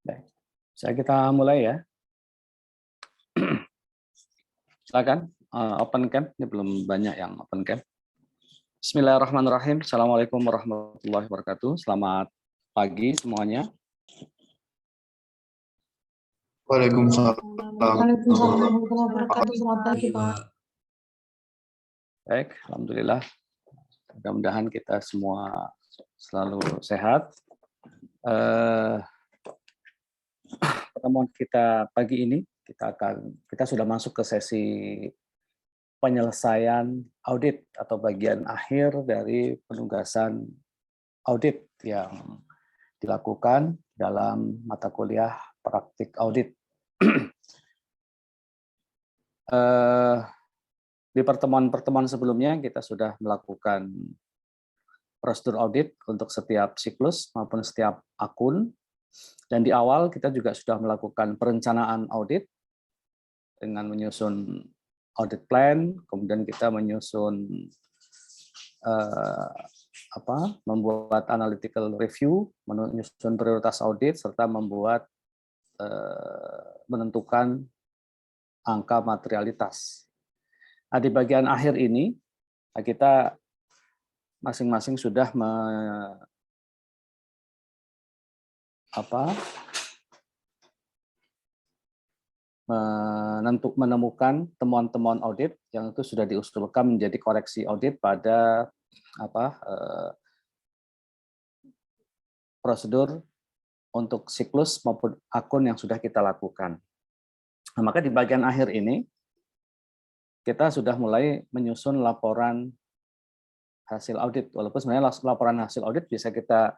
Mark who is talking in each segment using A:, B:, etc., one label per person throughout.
A: Baik, saya kita mulai ya. Silakan open cam, ini belum banyak yang open cam. Bismillahirrahmanirrahim. Assalamualaikum warahmatullahi wabarakatuh. Selamat pagi semuanya.
B: Waalaikumsalam.
C: Waalaikumsalam warahmatullahi wabarakatuh. Selamat pagi, Pak.
A: Baik, alhamdulillah. Mudah-mudahan kita semua selalu sehat. Pertemuan kita pagi ini kita sudah masuk ke sesi penyelesaian audit atau bagian akhir dari penugasan audit yang dilakukan dalam mata kuliah praktik audit. Di pertemuan-pertemuan sebelumnya kita sudah melakukan prosedur audit untuk setiap siklus maupun setiap akun. Dan di awal kita juga sudah melakukan perencanaan audit dengan menyusun audit plan, kemudian kita menyusun membuat analytical review, menyusun prioritas audit, serta menentukan angka materialitas. Nah, di bagian akhir ini kita masing-masing sudah menemukan temuan-temuan audit yang itu sudah diusulkan menjadi koreksi audit pada prosedur untuk siklus maupun akun yang sudah kita lakukan. Nah, maka di bagian akhir ini kita sudah mulai menyusun laporan hasil audit, walaupun sebenarnya laporan hasil audit bisa kita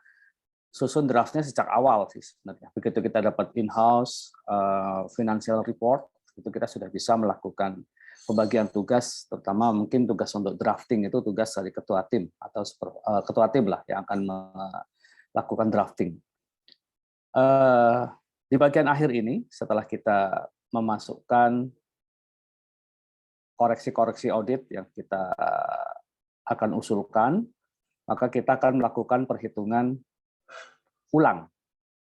A: susun draftnya sejak awal sih sebenarnya. Begitu kita dapat in-house financial report, itu kita sudah bisa melakukan pembagian tugas, terutama mungkin tugas untuk drafting itu tugas dari ketua tim atau ketua tim lah yang akan melakukan drafting. Di bagian akhir ini, setelah kita memasukkan koreksi-koreksi audit yang kita akan usulkan, maka kita akan melakukan perhitungan ulang.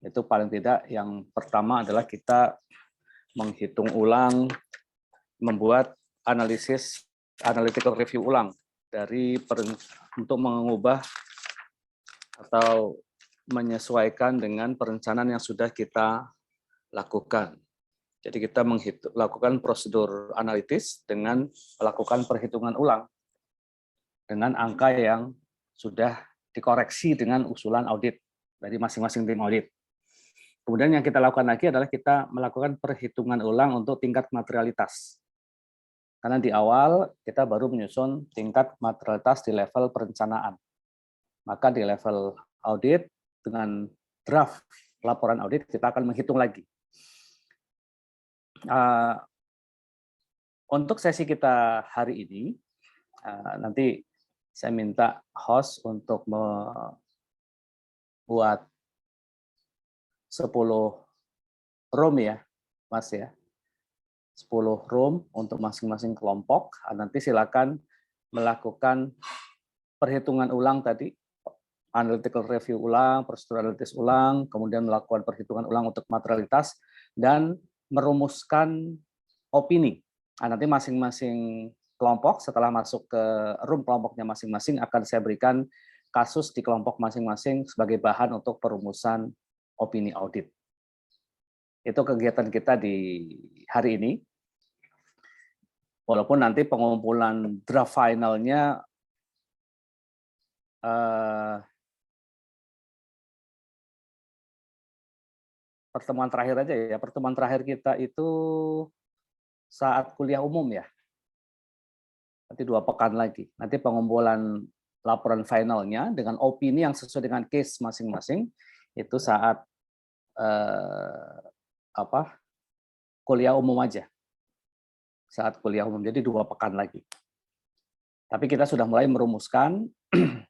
A: Itu paling tidak yang pertama adalah kita menghitung ulang, membuat analytical review ulang untuk mengubah atau menyesuaikan dengan perencanaan yang sudah kita lakukan. Jadi kita lakukan prosedur analitis dengan melakukan perhitungan ulang dengan angka yang sudah dikoreksi dengan usulan audit dari masing-masing tim audit. Kemudian yang kita lakukan lagi adalah kita melakukan perhitungan ulang untuk tingkat materialitas. Karena di awal kita baru menyusun tingkat materialitas di level perencanaan. Maka di level audit dengan draft laporan audit kita akan menghitung lagi. Untuk sesi kita hari ini, nanti saya minta host untuk membuat 10 room ya, Mas ya. 10 room untuk masing-masing kelompok. Nanti silakan melakukan perhitungan ulang tadi, analytical review ulang, prosedur analitis ulang, kemudian melakukan perhitungan ulang untuk materialitas, dan merumuskan opini. Nanti masing-masing kelompok setelah masuk ke room kelompoknya masing-masing akan saya berikan kasus di kelompok masing-masing sebagai bahan untuk perumusan opini audit. Itu kegiatan kita di hari ini. Walaupun nanti pengumpulan draft finalnya pertemuan terakhir aja ya. Pertemuan terakhir kita itu saat kuliah umum ya. Nanti 2 pekan lagi. Nanti pengumpulan laporan finalnya dengan opini yang sesuai dengan case masing-masing itu saat kuliah umum aja. Saat kuliah umum. Jadi 2 pekan lagi. Tapi kita sudah mulai merumuskan.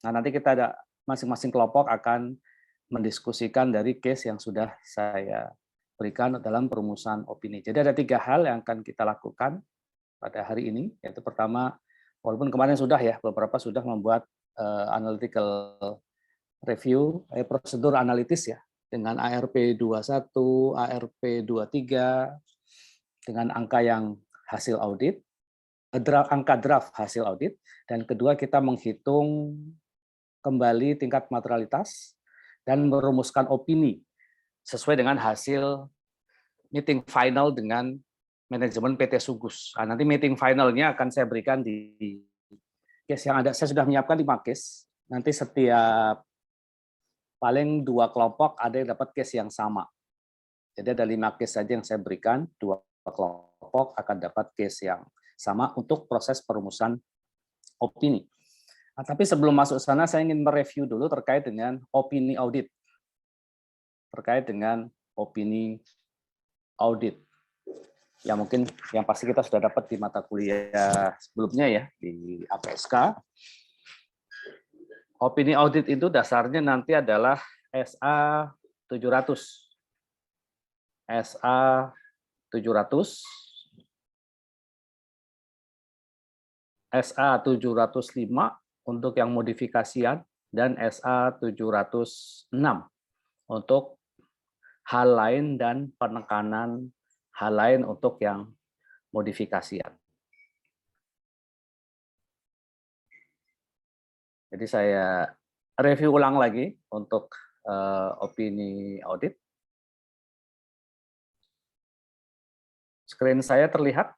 A: Nah, nanti kita ada masing-masing kelompok akan mendiskusikan dari case yang sudah saya berikan dalam perumusan opini. Jadi ada 3 hal yang akan kita lakukan pada hari ini. Yaitu pertama, walaupun kemarin sudah ya, beberapa sudah membuat analytical review, prosedur analitis ya, dengan ARP 21, ARP 23, dengan angka yang hasil audit, angka draft hasil audit, dan kedua kita menghitung kembali tingkat materialitas dan merumuskan opini sesuai dengan hasil meeting final dengan manajemen PT Sugus. Nah, nanti meeting finalnya akan saya berikan di case yang ada. Saya sudah menyiapkan 5 case. Nanti setiap paling 2 kelompok ada yang dapat case yang sama. Jadi ada 5 case saja yang saya berikan, 2 kelompok akan dapat case yang sama untuk proses perumusan opini. Nah, tapi sebelum masuk sana, saya ingin mereview dulu terkait dengan opini audit. Terkait dengan opini audit. Ya mungkin yang pasti kita sudah dapat di mata kuliah sebelumnya ya, di APSK. Opini audit itu dasarnya nanti adalah SA 700. SA 700. SA 705 untuk yang modifikasian, dan SA 706 untuk hal lain dan penekanan hal lain untuk yang modifikasian. Jadi saya review ulang lagi untuk opini audit. Screen saya terlihat?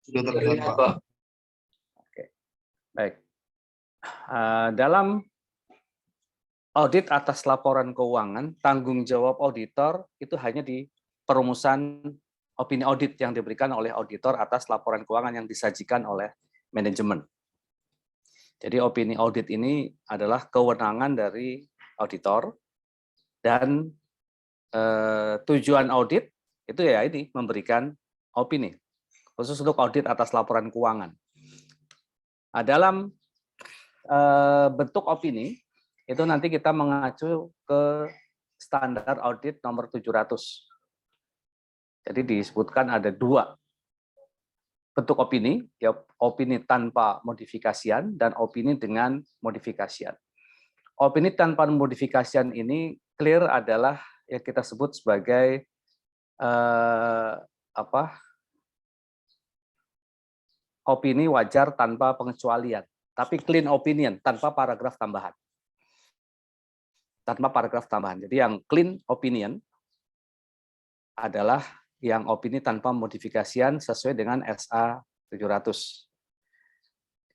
B: Sudah terlihat, Pak.
A: Oke, baik. Dalam audit atas laporan keuangan, tanggung jawab auditor itu hanya di perumusan opini audit yang diberikan oleh auditor atas laporan keuangan yang disajikan oleh manajemen. Jadi opini audit ini adalah kewenangan dari auditor, dan tujuan audit itu ya ini memberikan opini khusus untuk audit atas laporan keuangan. Nah, dalam bentuk opini itu nanti kita mengacu ke standar audit nomor 700. Jadi disebutkan ada 2 bentuk opini, ya opini tanpa modifikasian dan opini dengan modifikasian. Opini tanpa modifikasian ini clear adalah yang kita sebut sebagai opini wajar tanpa pengecualian, tapi clean opinion tanpa paragraf tambahan. Tanpa paragraf tambahan. Jadi yang clean opinion adalah yang opini tanpa modifikasian sesuai dengan SA 700.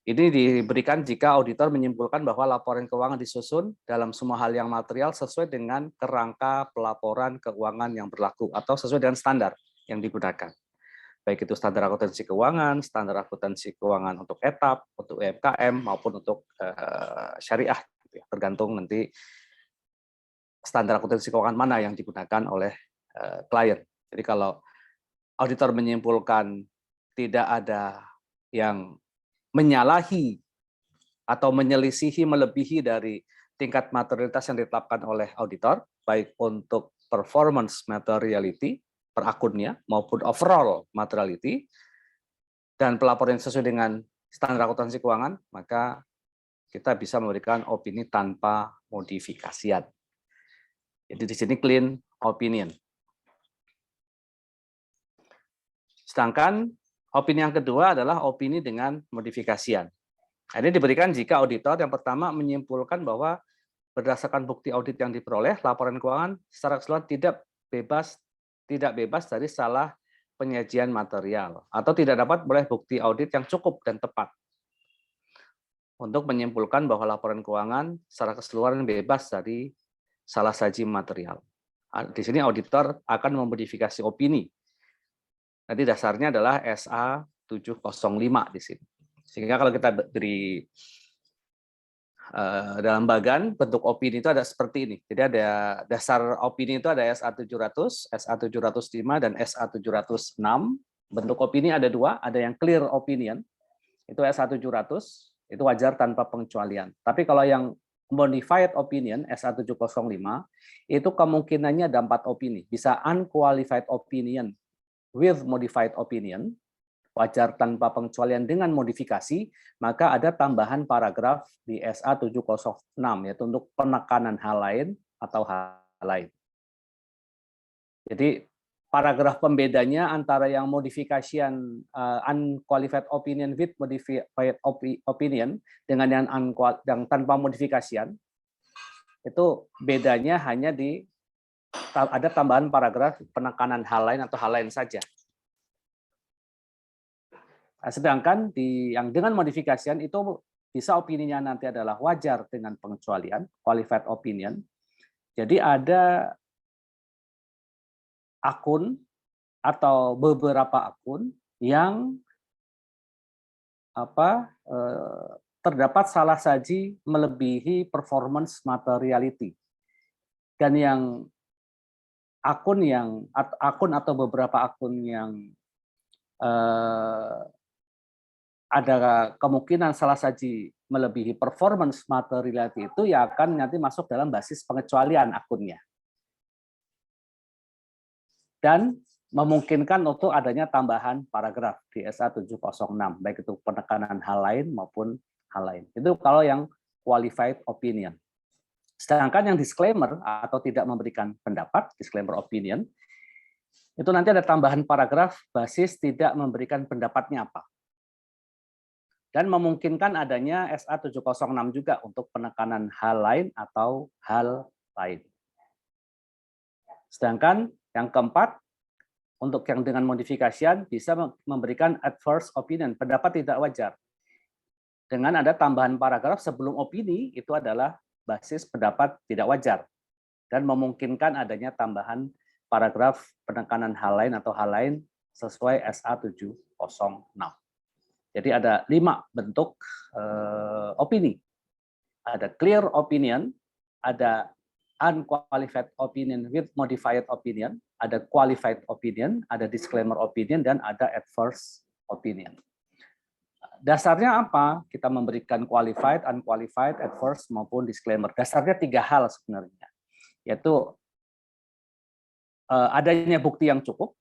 A: Ini diberikan jika auditor menyimpulkan bahwa laporan keuangan disusun dalam semua hal yang material sesuai dengan kerangka pelaporan keuangan yang berlaku atau sesuai dengan standar yang digunakan. Baik itu standar akuntansi keuangan, standar akuntansi keuangan untuk etap, untuk UMKM, maupun untuk syariah. Tergantung nanti standar akuntansi keuangan mana yang digunakan oleh klien. Jadi kalau auditor menyimpulkan tidak ada yang menyalahi atau menyelisihi melebihi dari tingkat materialitas yang ditetapkan oleh auditor, baik untuk performance materiality per akunnya maupun overall materiality, dan pelaporan sesuai dengan standar akuntansi keuangan, maka kita bisa memberikan opini tanpa modifikasian. Jadi di sini clean opinion. Sedangkan opini yang kedua adalah opini dengan modifikasian. Ini diberikan jika auditor yang pertama menyimpulkan bahwa berdasarkan bukti audit yang diperoleh, laporan keuangan secara keseluruhan tidak bebas dari salah penyajian material atau tidak dapat beroleh bukti audit yang cukup dan tepat untuk menyimpulkan bahwa laporan keuangan secara keseluruhan bebas dari salah saji material. Di sini auditor akan memodifikasi opini. Nanti dasarnya adalah SA 705 di sini. Sehingga kalau kita beri dalam bagan, bentuk opini itu ada seperti ini. Jadi ada dasar opini itu ada SA 700, SA 705, dan SA 706. Bentuk opini ada 2, ada yang clear opinion, itu SA 700, itu wajar tanpa pengecualian. Tapi kalau yang modified opinion, SA 705, itu kemungkinannya ada 4 opini. Bisa unqualified opinion with modified opinion, wajar tanpa pengecualian dengan modifikasi, maka ada tambahan paragraf di SA 706, yaitu untuk penekanan hal lain atau hal lain. Jadi paragraf pembedanya antara yang modification unqualified opinion with modified opinion dengan yang tanpa modifikasian, itu bedanya hanya di ada tambahan paragraf penekanan hal lain atau hal lain saja. Nah, sedangkan yang dengan modifikasian itu bisa opininya nanti adalah wajar dengan pengecualian, qualified opinion. Jadi ada akun atau beberapa akun yang terdapat salah saji melebihi performance materiality, dan yang akun atau beberapa akun yang ada kemungkinan salah saji melebihi performance materiality itu ya akan nanti masuk dalam basis pengecualian akunnya. Dan memungkinkan untuk adanya tambahan paragraf di SA 706, baik itu penekanan hal lain maupun hal lain. Itu kalau yang qualified opinion. Sedangkan yang disclaimer atau tidak memberikan pendapat, disclaimer opinion, itu nanti ada tambahan paragraf basis tidak memberikan pendapatnya apa. Dan memungkinkan adanya SA 706 juga untuk penekanan hal lain atau hal lain. Sedangkan yang keempat, untuk yang dengan modifikasian bisa memberikan adverse opinion, pendapat tidak wajar. Dengan ada tambahan paragraf sebelum opini, itu adalah basis pendapat tidak wajar. Dan memungkinkan adanya tambahan paragraf penekanan hal lain atau hal lain sesuai SA 706. Jadi ada 5 bentuk opini. Ada clear opinion, ada unqualified opinion with modified opinion, ada qualified opinion, ada disclaimer opinion, dan ada adverse opinion. Dasarnya apa? Kita memberikan qualified, unqualified, adverse, maupun disclaimer. Dasarnya 3 hal sebenarnya, yaitu adanya bukti yang cukup,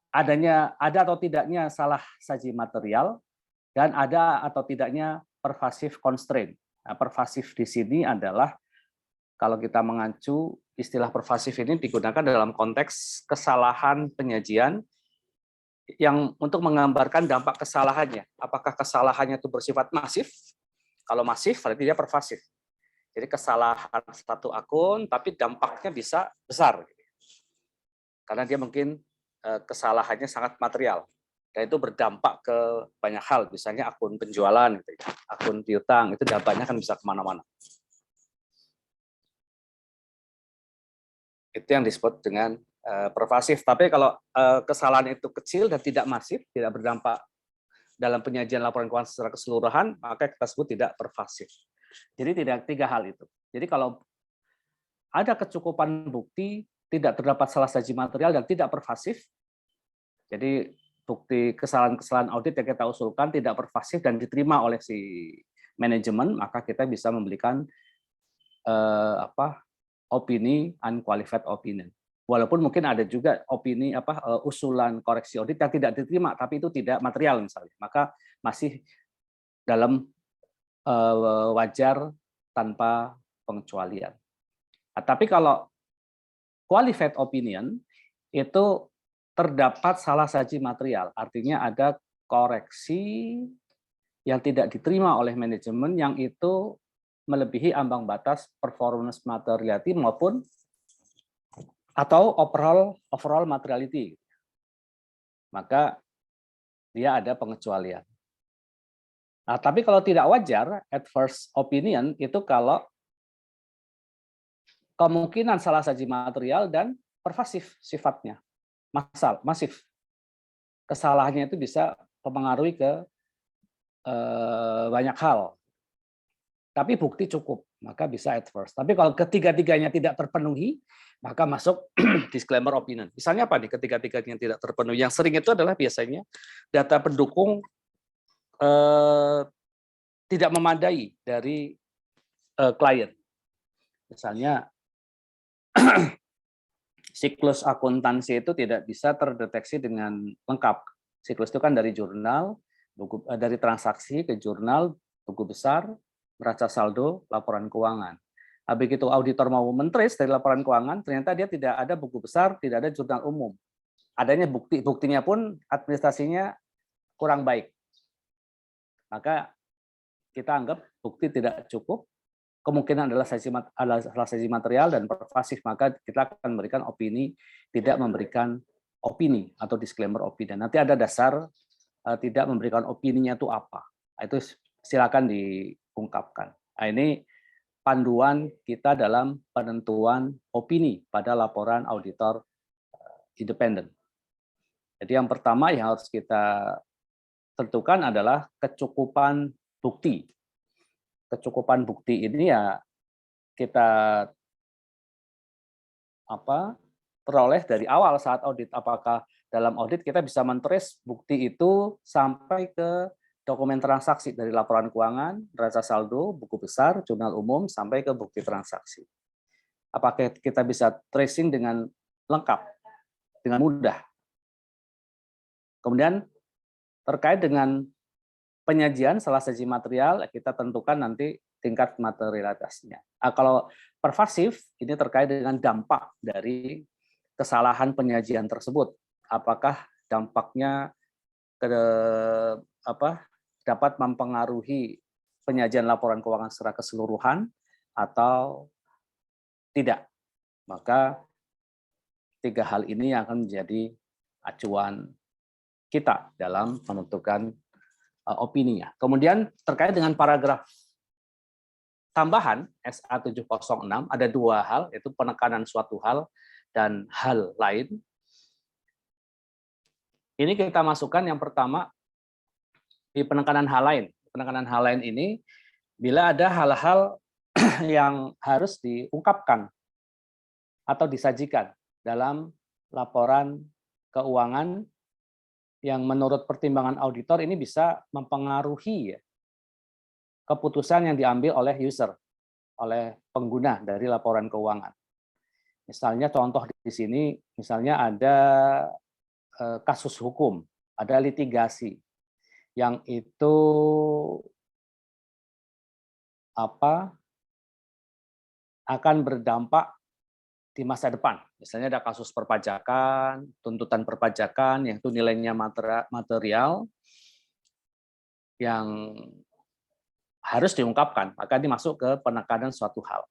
A: ada atau tidaknya salah saji material, dan ada atau tidaknya pervasive constraint. Nah, pervasif di sini adalah kalau kita mengacu istilah pervasif ini digunakan dalam konteks kesalahan penyajian yang untuk menggambarkan dampak kesalahannya. Apakah kesalahannya itu bersifat masif? Kalau masif, berarti dia pervasif. Jadi kesalahan satu akun, tapi dampaknya bisa besar. Karena dia mungkin kesalahannya sangat material. Dan itu berdampak ke banyak hal, misalnya akun penjualan, akun piutang, itu dampaknya kan bisa kemana-mana. Itu yang disebut dengan pervasif. Tapi kalau kesalahan itu kecil dan tidak masif, tidak berdampak dalam penyajian laporan keuangan secara keseluruhan, maka kita sebut tidak pervasif. Jadi tidak 3 hal itu. Jadi kalau ada kecukupan bukti, tidak terdapat salah saji material dan tidak pervasif, jadi bukti kesalahan-kesalahan audit yang kita usulkan tidak pervasif dan diterima oleh si manajemen, maka kita bisa memberikan opini unqualified opinion. Walaupun mungkin ada juga opini usulan koreksi audit yang tidak diterima, tapi itu tidak material misalnya, maka masih dalam wajar tanpa pengecualian. Nah, tapi kalau qualified opinion itu terdapat salah saji material, artinya ada koreksi yang tidak diterima oleh manajemen yang itu melebihi ambang batas performance materiality maupun atau overall materiality. Maka dia ada pengecualian. Nah, tapi kalau tidak wajar, adverse opinion itu kalau kemungkinan salah saji material dan pervasif sifatnya, masif. Kesalahannya itu bisa mempengaruhi ke banyak hal. Tapi bukti cukup, maka bisa adverse. Tapi kalau ketiga-tiganya tidak terpenuhi, maka masuk disclaimer opinion. Misalnya apa nih ketiga-tiganya tidak terpenuhi? Yang sering itu adalah biasanya data pendukung tidak memadai dari klien. Misalnya siklus akuntansi itu tidak bisa terdeteksi dengan lengkap. Siklus itu kan dari jurnal, dari transaksi ke jurnal, buku besar, neraca saldo, laporan keuangan. Habis itu auditor mau men-trace dari laporan keuangan, ternyata dia tidak ada buku besar, tidak ada jurnal umum. Adanya buktinya pun administrasinya kurang baik. Maka kita anggap bukti tidak cukup, kemungkinan adalah salah sisi material dan pervasif, maka kita akan memberikan opini, tidak memberikan opini atau disclaimer opini. Nanti ada dasar tidak memberikan opininya itu apa. Itu silakan diungkapkan. Nah, ini panduan kita dalam penentuan opini pada laporan auditor independen. Jadi yang pertama yang harus kita tentukan adalah kecukupan bukti. Kecukupan bukti ini ya kita peroleh dari awal saat audit. Apakah dalam audit kita bisa men-trace bukti itu sampai ke dokumen transaksi dari laporan keuangan, neraca saldo, buku besar, jurnal umum, sampai ke bukti transaksi. Apakah kita bisa tracing dengan lengkap, dengan mudah? Kemudian terkait dengan penyajian salah satu material, kita tentukan nanti tingkat materialitasnya. Kalau pervasif, ini terkait dengan dampak dari kesalahan penyajian tersebut. Apakah dampaknya dapat mempengaruhi penyajian laporan keuangan secara keseluruhan atau tidak. Maka 3 hal ini akan menjadi acuan kita dalam menentukan opininya. Kemudian terkait dengan paragraf tambahan SA 706 ada 2 hal, yaitu penekanan suatu hal dan hal lain. Ini kita masukkan yang pertama di penekanan hal lain. Penekanan hal lain ini bila ada hal-hal yang harus diungkapkan atau disajikan dalam laporan keuangan yang menurut pertimbangan auditor ini bisa mempengaruhi keputusan yang diambil oleh user, oleh pengguna dari laporan keuangan. Misalnya contoh di sini, misalnya ada kasus hukum, ada litigasi yang itu akan berdampak di masa depan. Misalnya ada kasus perpajakan, tuntutan perpajakan yang itu nilainya material yang harus diungkapkan, maka dimasuk ke penekanan suatu hal.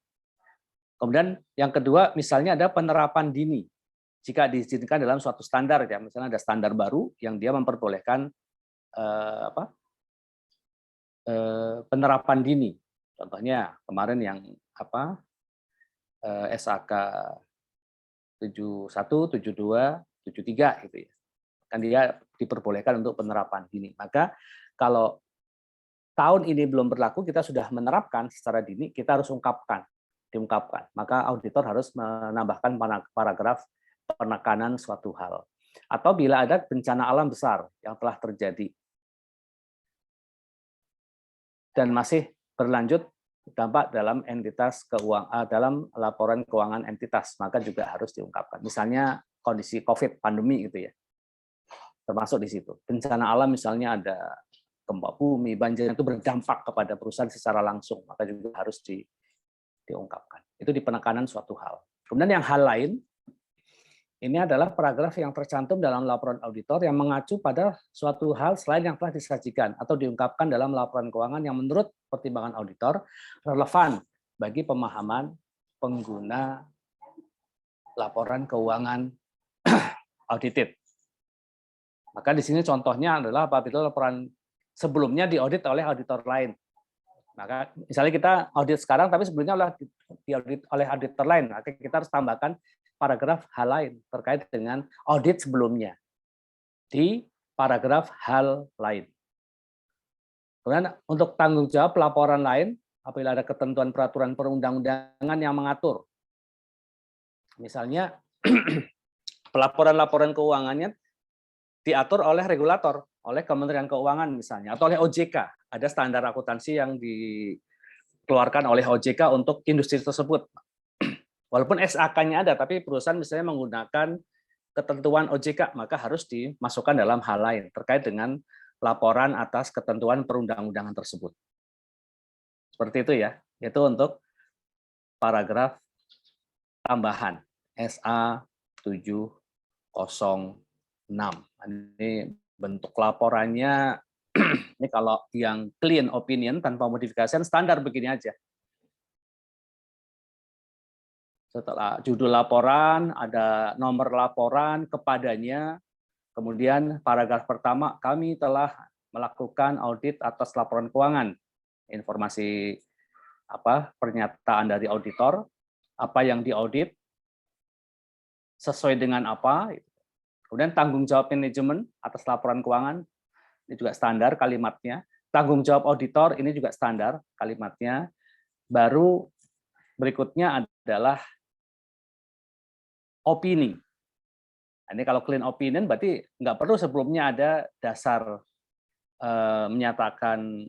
A: Kemudian yang kedua, misalnya ada penerapan dini. Jika diizinkan dalam suatu standar, ya, misalnya ada standar baru yang dia memperbolehkan penerapan dini. Contohnya kemarin yang SAK 71, 72, 73 gitu ya. Kan dia diperbolehkan untuk penerapan dini. Maka kalau tahun ini belum berlaku, kita sudah menerapkan secara dini, kita harus diungkapkan. Maka auditor harus menambahkan paragraf penekanan suatu hal. Atau bila ada bencana alam besar yang telah terjadi dan masih berlanjut dampak dalam entitas dalam laporan keuangan entitas, maka juga harus diungkapkan. Misalnya kondisi COVID pandemi gitu ya, termasuk di situ. Bencana alam misalnya ada gempa bumi, banjir itu berdampak kepada perusahaan secara langsung, maka juga harus diungkapkan. Itu di penekanan suatu hal. Kemudian yang hal lain, ini adalah paragraf yang tercantum dalam laporan auditor yang mengacu pada suatu hal selain yang telah disajikan atau diungkapkan dalam laporan keuangan yang menurut pertimbangan auditor relevan bagi pemahaman pengguna laporan keuangan audited. Maka di sini contohnya adalah apabila laporan sebelumnya diaudit oleh auditor lain. Maka misalnya kita audit sekarang tapi sebelumnya diaudit oleh auditor lain, maka kita harus tambahkan paragraf hal lain terkait dengan audit sebelumnya di paragraf hal lain. Kemudian untuk tanggung jawab laporan lain apabila ada ketentuan peraturan perundang-undangan yang mengatur. Misalnya pelaporan-laporan keuangannya diatur oleh regulator, oleh Kementerian Keuangan misalnya, atau oleh OJK. Ada standar akuntansi yang dikeluarkan oleh OJK untuk industri tersebut. Walaupun SAK-nya ada, tapi perusahaan misalnya menggunakan ketentuan OJK, maka harus dimasukkan dalam hal lain terkait dengan laporan atas ketentuan perundang-undangan tersebut. Seperti itu ya, itu untuk paragraf tambahan SA 706. Ini bentuk laporannya, ini kalau yang clean opinion tanpa modifikasi standar begini aja. Setelah judul laporan, ada nomor laporan kepadanya, kemudian paragraf pertama, kami telah melakukan audit atas laporan keuangan. Informasi pernyataan dari auditor, apa yang diaudit, sesuai dengan apa. Kemudian tanggung jawab manajemen atas laporan keuangan, ini juga standar kalimatnya. Tanggung jawab auditor, ini juga standar kalimatnya. Baru berikutnya adalah opini. Ini kalau clean opinion berarti nggak perlu sebelumnya ada dasar menyatakan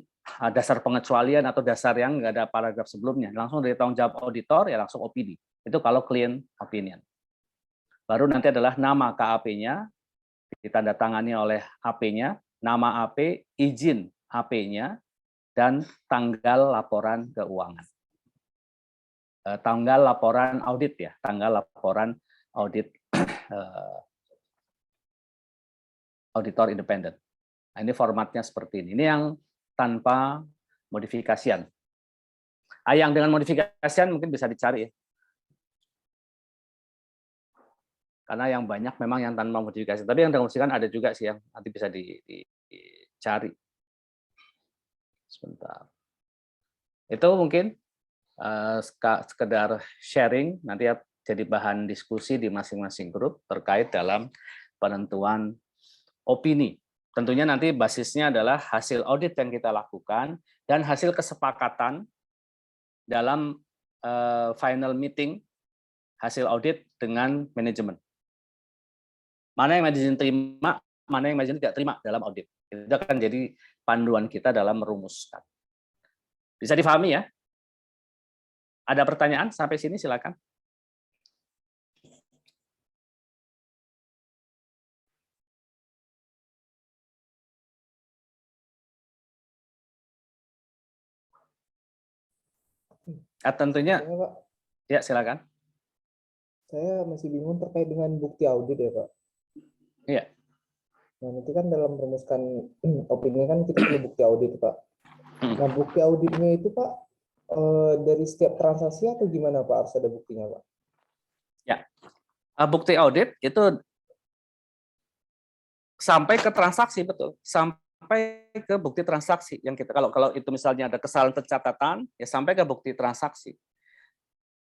A: dasar pengecualian atau dasar yang nggak ada paragraf sebelumnya. Langsung dari tanggung jawab auditor ya langsung opini. Itu kalau clean opinion. Baru nanti adalah nama KAP-nya, ditandatangani oleh AP-nya, nama AP, izin AP-nya, dan tanggal laporan keuangan. Tanggal laporan audit ya, tanggal laporan audit auditor independen. Nah, ini formatnya seperti ini. Ini yang tanpa modifikasian. Yang dengan modifikasian mungkin bisa dicari ya. Karena yang banyak memang yang tanpa modifikasi. Tapi yang dengan modifikasi ada juga sih yang nanti bisa dicari. Sebentar. Itu mungkin sekedar sharing nanti ya, jadi bahan diskusi di masing-masing grup terkait dalam penentuan opini. Tentunya nanti basisnya adalah hasil audit yang kita lakukan dan hasil kesepakatan dalam final meeting hasil audit dengan manajemen. Mana yang manajemen terima, mana yang manajemen tidak terima dalam audit. Itu akan jadi panduan kita dalam merumuskan. Bisa difahami ya? Ada pertanyaan sampai sini silakan. Tentunya,
D: Ya, Pak.
A: Ya silakan.
D: Saya masih bingung terkait dengan bukti audit ya, Pak.
A: Iya.
D: Nah, nanti kan dalam merumuskan opini kan kita perlu bukti audit, Pak. Nah, bukti auditnya itu, Pak, dari setiap transaksi atau gimana, Pak? Harus ada buktinya, Pak?
A: Ya. Bukti audit itu sampai ke transaksi, betul. Sampai ke bukti transaksi yang kita kalau itu misalnya ada kesalahan pencatatan ya sampai ke bukti transaksi.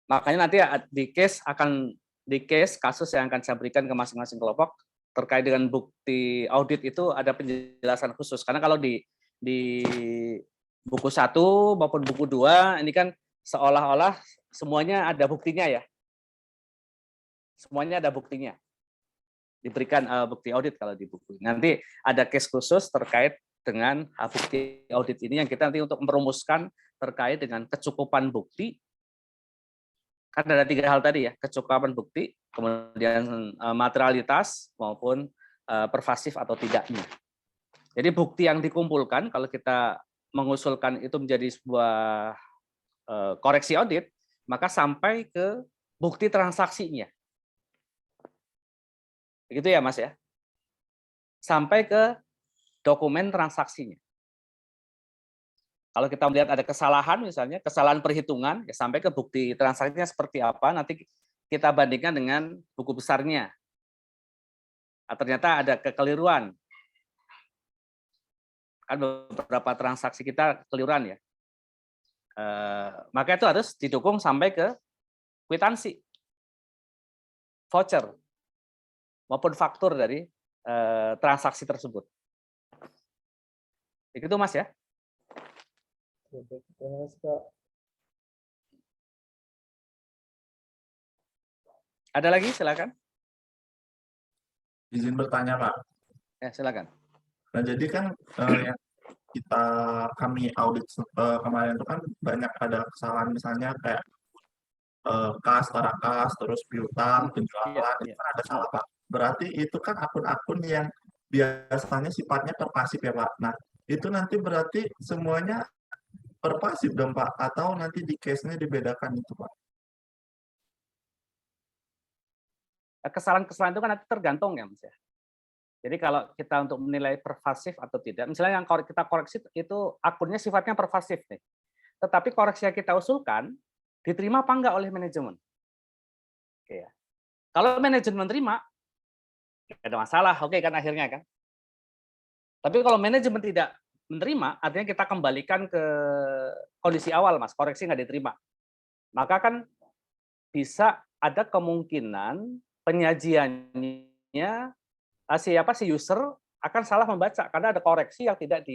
A: Makanya nanti di case kasus yang akan saya berikan ke masing-masing kelompok terkait dengan bukti audit itu ada penjelasan khusus. Karena kalau di buku 1 maupun buku 2 ini kan seolah-olah semuanya ada buktinya ya. Semuanya ada buktinya. Diberikan bukti audit kalau di buku. Nanti ada case khusus terkait dengan bukti audit ini yang kita nanti untuk merumuskan terkait dengan kecukupan bukti. Kan ada 3 hal tadi ya, kecukupan bukti, kemudian materialitas maupun pervasif atau tidaknya. Jadi bukti yang dikumpulkan kalau kita mengusulkan itu menjadi sebuah koreksi audit, maka sampai ke bukti transaksinya. Begitu ya Mas ya? Sampai ke dokumen transaksinya. Kalau kita melihat ada kesalahan misalnya, kesalahan perhitungan, ya sampai ke bukti transaksinya seperti apa, nanti kita bandingkan dengan buku besarnya. Nah, ternyata ada kekeliruan. Kan beberapa transaksi kita kekeliruan ya. Maka itu harus didukung sampai ke kwitansi, voucher, maupun faktur dari transaksi tersebut. Begitu Mas ya?
D: Terima kasih, Pak.
A: Ada lagi? Silakan.
B: Izin bertanya, Pak.
A: Ya, silakan.
B: Nah, jadi kan yang kami audit kemarin itu kan banyak ada kesalahan misalnya kayak kas, tarakas, terus piutang, penjualan, itu kan ada salah, Pak. Berarti itu kan akun-akun yang biasanya sifatnya terpasif ya, Pak. Nah, itu nanti berarti semuanya pervasif dong Pak, atau nanti di case-nya dibedakan itu Pak?
A: Kesalahan-kesalahan itu kan nanti tergantung ya Mas ya. Jadi kalau kita untuk menilai pervasif atau tidak, misalnya yang kita koreksi itu akunnya sifatnya pervasif nih. Tetapi koreksi yang kita usulkan diterima apa enggak oleh manajemen. Oke ya. Kalau manajemen terima, nggak ada masalah, oke kan akhirnya kan. Tapi kalau manajemen tidak menerima, artinya kita kembalikan ke kondisi awal Mas, koreksi nggak diterima. Maka kan bisa ada kemungkinan penyajiannya si user akan salah membaca karena ada koreksi yang tidak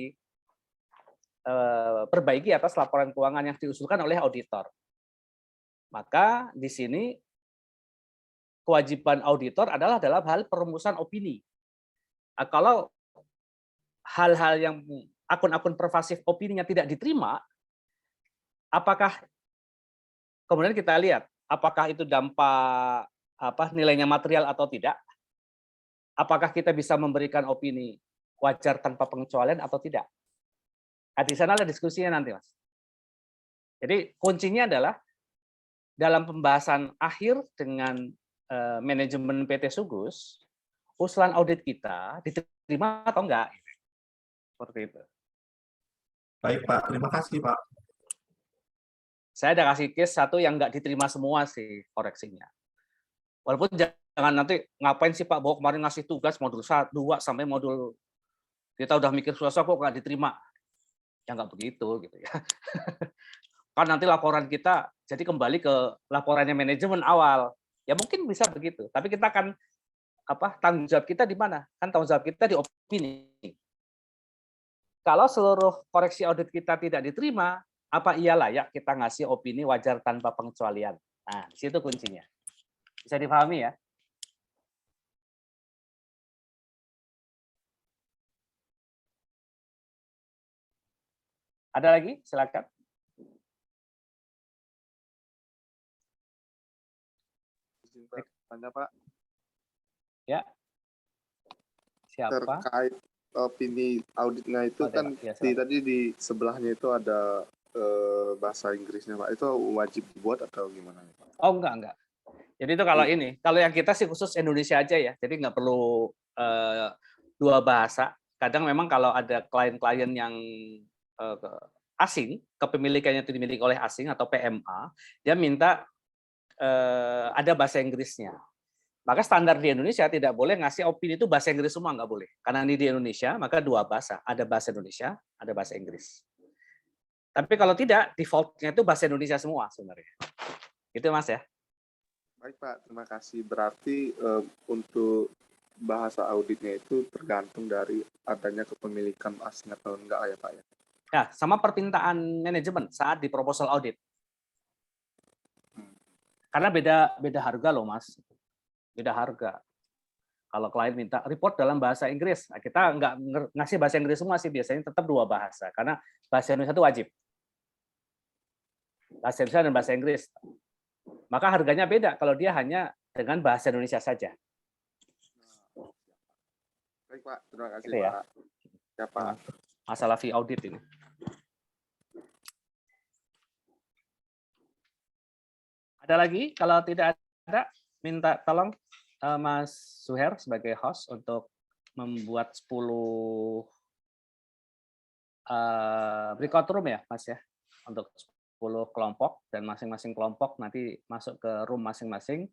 A: diperbaiki atas laporan keuangan yang diusulkan oleh auditor. Maka di sini kewajiban auditor adalah dalam hal perumusan opini. Kalau hal-hal yang akun-akun pervasif opininya tidak diterima, apakah kemudian kita lihat apakah itu dampak nilainya material atau tidak? Apakah kita bisa memberikan opini wajar tanpa pengecualian atau tidak? Nah, di sana ada diskusinya nanti, Mas. Jadi kuncinya adalah dalam pembahasan akhir dengan manajemen PT Sugus, usulan audit kita diterima atau enggak? Seperti itu.
B: Baik Pak, terima kasih Pak.
A: Saya ada kasih case satu yang enggak diterima semua sih koreksinya. Walaupun jangan nanti ngapain sih Pak Bawa kemarin ngasih tugas modul 1, 2 sampai modul kita udah mikir susah kok nggak diterima. Ya nggak begitu gitu ya. Kan nanti laporan kita jadi kembali ke laporannya manajemen awal. Ya mungkin bisa begitu. Tapi kita akan tanggung jawab kita di mana? Kan tanggung jawab kita di opini. Kalau seluruh koreksi audit kita tidak diterima, apa iya layak kita ngasih opini wajar tanpa pengecualian? Nah, di situ kuncinya. Bisa dipahami ya? Ada lagi? Silakan.
E: Tanya Pak.
A: Ya. Siapa?
E: Terkait opini auditnya itu kan tadi di sebelahnya itu ada bahasa Inggrisnya Pak. Itu wajib dibuat atau gimana Pak?
A: Oh enggak. Jadi itu kalau yang kita sih khusus Indonesia aja ya. Jadi nggak perlu dua bahasa. Kadang memang kalau ada klien-klien yang asing, kepemilikannya itu dimiliki oleh asing atau PMA, dia minta ada bahasa Inggrisnya. Maka standar di Indonesia tidak boleh ngasih opini itu bahasa Inggris semua, nggak boleh. Karena ini di Indonesia, maka dua bahasa. Ada bahasa Indonesia, ada bahasa Inggris. Tapi kalau tidak, default-nya itu bahasa Indonesia semua sebenarnya. Itu Mas ya.
E: Baik Pak, terima kasih. Berarti untuk bahasa auditnya itu tergantung dari adanya kepemilikan asing atau enggak ya Pak ya?
A: Ya, sama permintaan manajemen saat di proposal audit. Karena beda harga loh Mas. Beda harga. Kalau klien minta report dalam bahasa Inggris, nah kita nggak ngasih bahasa Inggris semua sih, biasanya tetap dua bahasa. Karena bahasa Indonesia itu wajib. Bahasa Indonesia dan bahasa Inggris. Maka harganya beda kalau dia hanya dengan bahasa Indonesia saja.
E: Baik Pak, terima kasih
A: Gitu ya.
E: Pak. Ya Pak.
A: Masalah fee audit ini. Ada lagi? Kalau tidak ada, minta tolong Mas Suher sebagai host untuk membuat 10 breakout room ya, Mas ya, untuk 10 kelompok dan masing-masing kelompok nanti masuk ke room masing-masing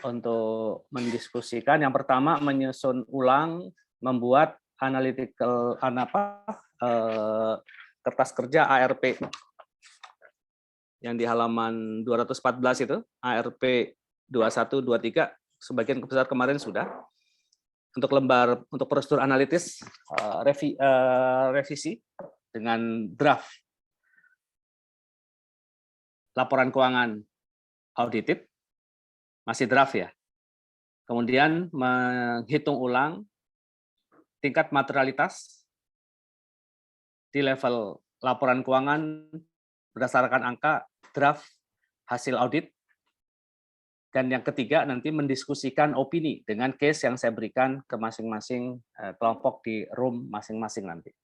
A: untuk mendiskusikan. Yang pertama menyusun ulang, membuat analytical kertas kerja ARP yang di halaman 214 itu, ARP 21, 23, sebagian besar kemarin sudah. Untuk prosedur analitis, revisi dengan draft laporan keuangan audited, masih draft ya. Kemudian menghitung ulang tingkat materialitas di level laporan keuangan berdasarkan angka draft hasil audit. Dan yang ketiga nanti mendiskusikan opini dengan case yang saya berikan ke masing-masing kelompok di room masing-masing nanti.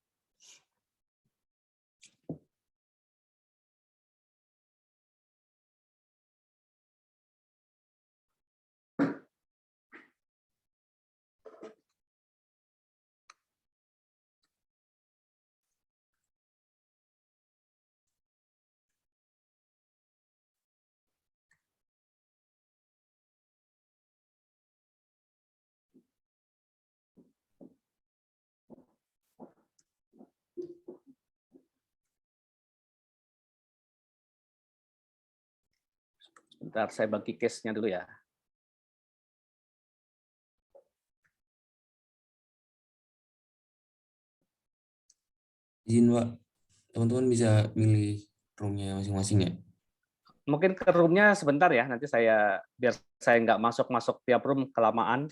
A: Sebentar, saya bagi case-nya dulu ya.
F: Izin Pak, teman-teman bisa milih room-nya masing-masing ya.
A: Mungkin ke room-nya sebentar ya, nanti biar saya nggak masuk tiap room kelamaan,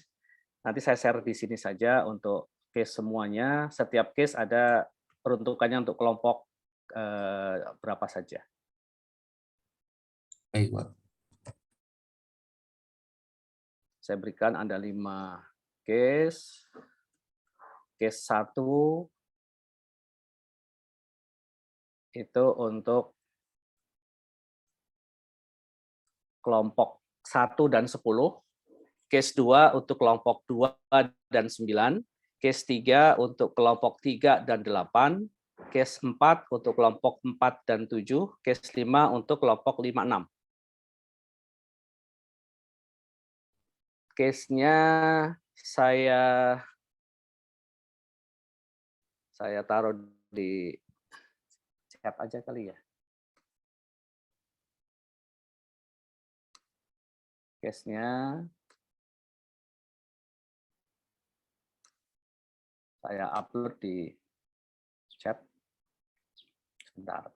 A: nanti saya share di sini saja untuk case semuanya. Setiap case ada peruntukannya untuk kelompok berapa saja.
F: Baik Pak.
A: Saya berikan Anda 5 case. Case 1 itu untuk kelompok 1 dan 10, case 2 untuk kelompok 2 dan 9, case 3 untuk kelompok 3 dan 8, case 4 untuk kelompok 4 dan 7, case 5 untuk kelompok 5, 6. Case-nya saya taruh di chat aja kali ya. Case-nya saya upload di chat. Sebentar.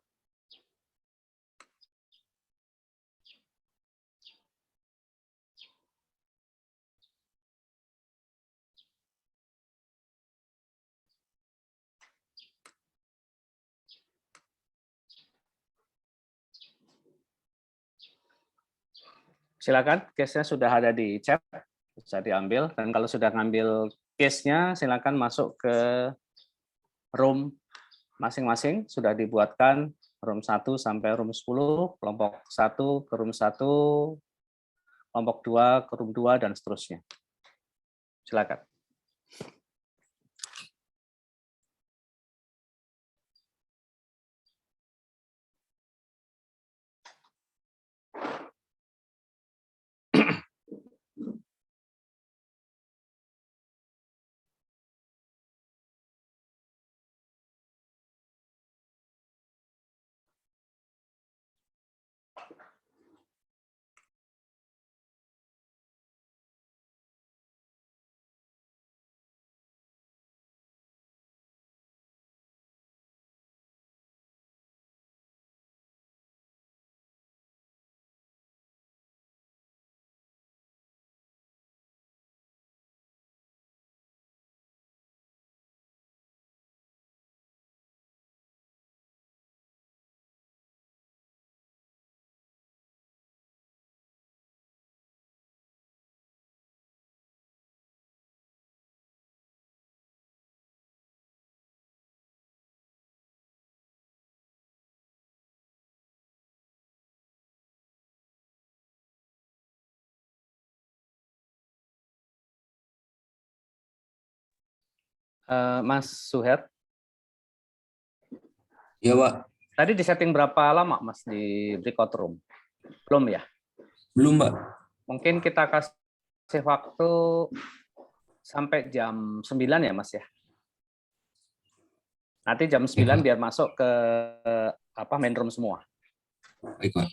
A: Silakan, case-nya sudah ada di chat, bisa diambil. Dan kalau sudah ngambil case-nya, silakan masuk ke room masing-masing. Sudah dibuatkan room 1 sampai room 10, kelompok 1 ke room 1, kelompok 2 ke room 2, dan seterusnya. Silakan. Mas Suher,
F: Iya Pak.
A: tadi di setting berapa lama Mas di breakout room? Belum ya?
F: Belum Pak.
A: Mungkin kita kasih waktu sampai jam 9 ya Mas ya? Nanti jam 9 biar masuk ke main room semua.
F: Baik Pak.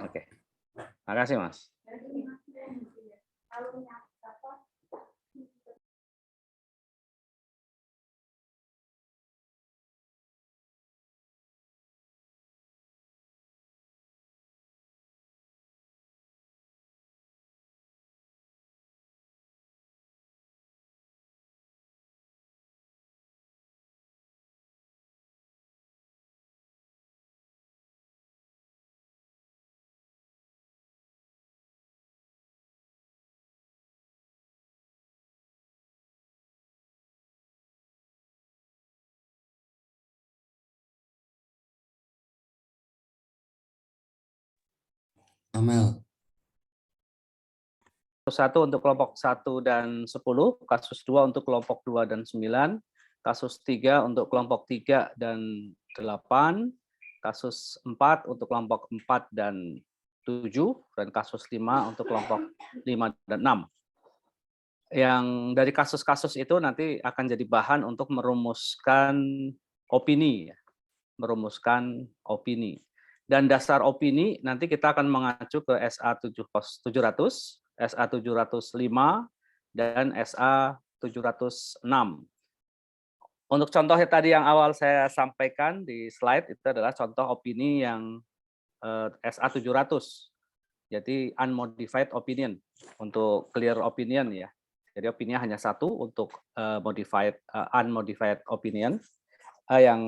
A: Oke. Makasih Mas.
F: Amel.
A: 1 untuk kelompok 1 dan 10, kasus 2 untuk kelompok 2 dan 9, kasus 3 untuk kelompok 3 dan 8, kasus 4 untuk kelompok 4 dan 7, dan kasus 5 untuk kelompok 5 dan 6. Yang dari kasus-kasus itu nanti akan jadi bahan untuk merumuskan opini. Dan dasar opini nanti kita akan mengacu ke SA 700, SA 705, dan SA 706. Untuk contohnya tadi yang awal saya sampaikan di slide itu adalah contoh opini yang SA 700. Jadi unmodified opinion untuk clear opinion ya. Jadi opininya hanya satu untuk unmodified opinion. Yang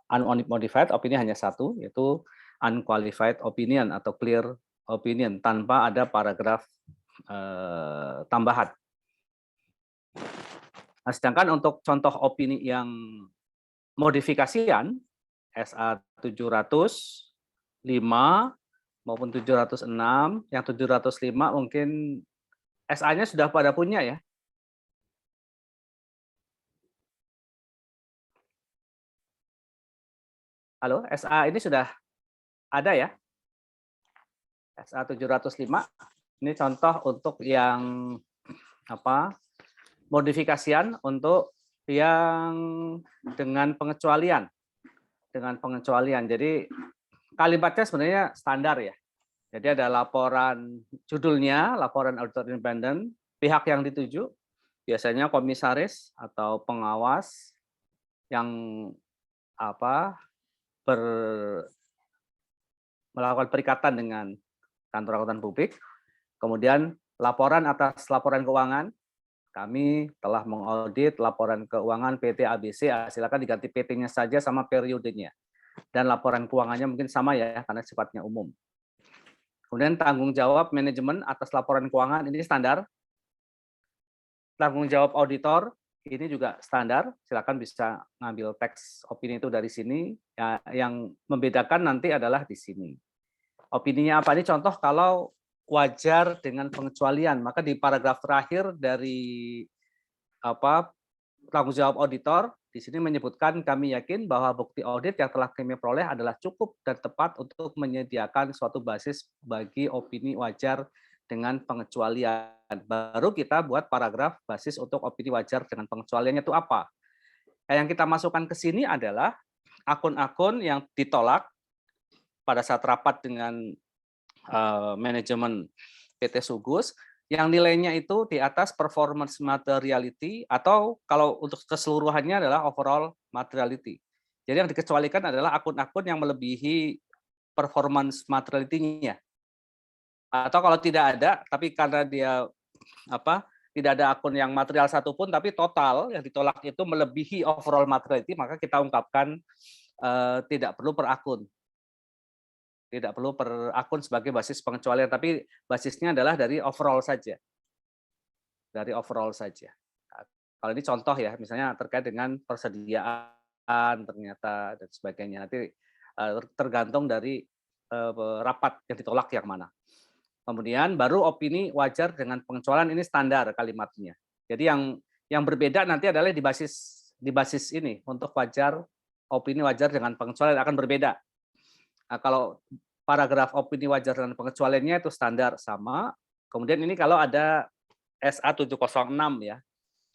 A: unmodified opinion hanya satu, yaitu unqualified opinion atau clear opinion tanpa ada paragraf tambahan. Nah, sedangkan untuk contoh opini yang modifikasian SA 705 maupun 706, yang 705 mungkin SA-nya sudah pada punya ya. Halo, SA ini sudah ada ya? SA 705, ini contoh untuk yang modifikasian untuk yang dengan pengecualian. Jadi kalimatnya sebenarnya standar ya. Jadi ada laporan judulnya, laporan auditor independen, pihak yang dituju, biasanya komisaris atau pengawas yang melakukan perikatan dengan kantor akuntan publik. Kemudian laporan atas laporan keuangan, kami telah mengaudit laporan keuangan PT ABC, silakan diganti PT-nya saja sama periodenya. Dan laporan keuangannya mungkin sama ya, karena sifatnya umum. Kemudian tanggung jawab manajemen atas laporan keuangan, ini standar. Tanggung jawab auditor, ini juga standar. Silakan bisa ngambil teks opini itu dari sini. Ya, yang membedakan nanti adalah di sini. Opininya apa? Ini contoh kalau wajar dengan pengecualian, maka di paragraf terakhir dari tanggung jawab auditor di sini menyebutkan kami yakin bahwa bukti audit yang telah kami peroleh adalah cukup dan tepat untuk menyediakan suatu basis bagi opini wajar dengan pengecualian. Baru kita buat paragraf basis untuk opini wajar dengan pengecualiannya itu apa. Yang kita masukkan ke sini adalah akun-akun yang ditolak pada saat rapat dengan manajemen PT Sugus, yang nilainya itu di atas performance materiality, atau kalau untuk keseluruhannya adalah overall materiality. Jadi yang dikecualikan adalah akun-akun yang melebihi performance materiality-nya. Atau kalau tidak ada, tapi karena dia tidak ada akun yang material satupun, tapi total yang ditolak itu melebihi overall materiality, maka kita ungkapkan tidak perlu per akun. Tidak perlu per akun sebagai basis pengecualian, tapi basisnya adalah dari overall saja. Dari overall saja. Nah, kalau ini contoh ya, misalnya terkait dengan persediaan ternyata dan sebagainya. Nanti tergantung dari rapat yang ditolak yang mana. Kemudian baru opini wajar dengan pengecualian, ini standar kalimatnya. Jadi yang berbeda nanti adalah di basis ini untuk opini wajar dengan pengecualian akan berbeda. Nah, kalau paragraf opini wajar dan pengecualiannya itu standar sama. Kemudian ini kalau ada SA 706 ya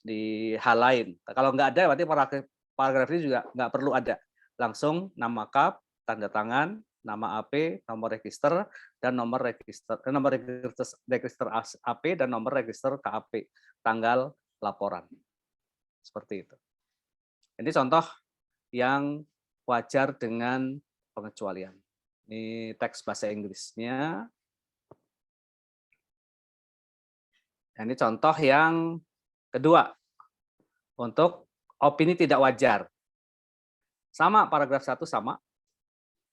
A: di hal lain. Nah, kalau nggak ada berarti paragraf ini juga nggak perlu ada. Langsung nama kap, tanda tangan, nama AP, nomor register dan nomor register AP dan nomor register KAP, tanggal laporan. Seperti itu. Ini contoh yang wajar dengan pengecualian. Ini teks bahasa Inggrisnya. Ini contoh yang kedua. Untuk opini tidak wajar. Sama, paragraf 1 sama.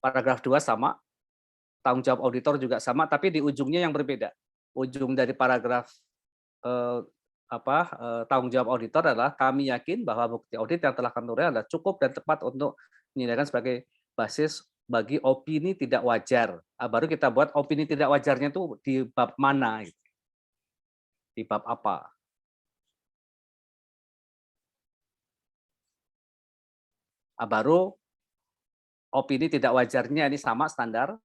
A: Paragraf 2 sama. Tanggung jawab auditor juga sama, tapi di ujungnya yang berbeda. Ujung dari paragraf tanggung jawab auditor adalah kami yakin bahwa bukti audit yang telah kami peroleh adalah cukup dan tepat untuk menyediakan sebagai basis bagi opini tidak wajar. Baru kita buat opini tidak wajarnya itu di bab mana, di bab apa. Baru opini tidak wajarnya ini sama standar.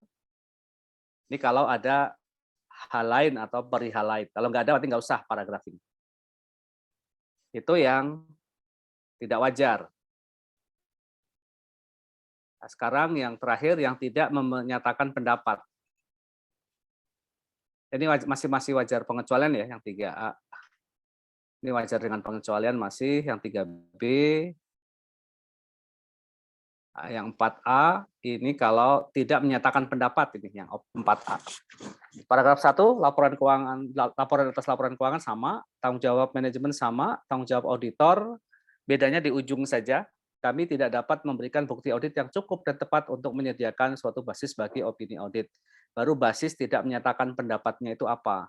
A: Ini kalau ada hal lain atau perihal lain. Kalau nggak ada berarti nggak usah paragraf ini. Itu yang tidak wajar. Nah, sekarang yang terakhir yang tidak menyatakan pendapat. Ini masih wajar pengecualian ya yang 3A. Ini wajar dengan pengecualian masih yang 3B. Yang 4A ini kalau tidak menyatakan pendapat ini yang 4A. Paragraf 1 laporan atas laporan keuangan sama, tanggung jawab manajemen sama, tanggung jawab auditor bedanya di ujung saja. Kami tidak dapat memberikan bukti audit yang cukup dan tepat untuk menyediakan suatu basis bagi opini audit. Baru basis tidak menyatakan pendapatnya itu apa?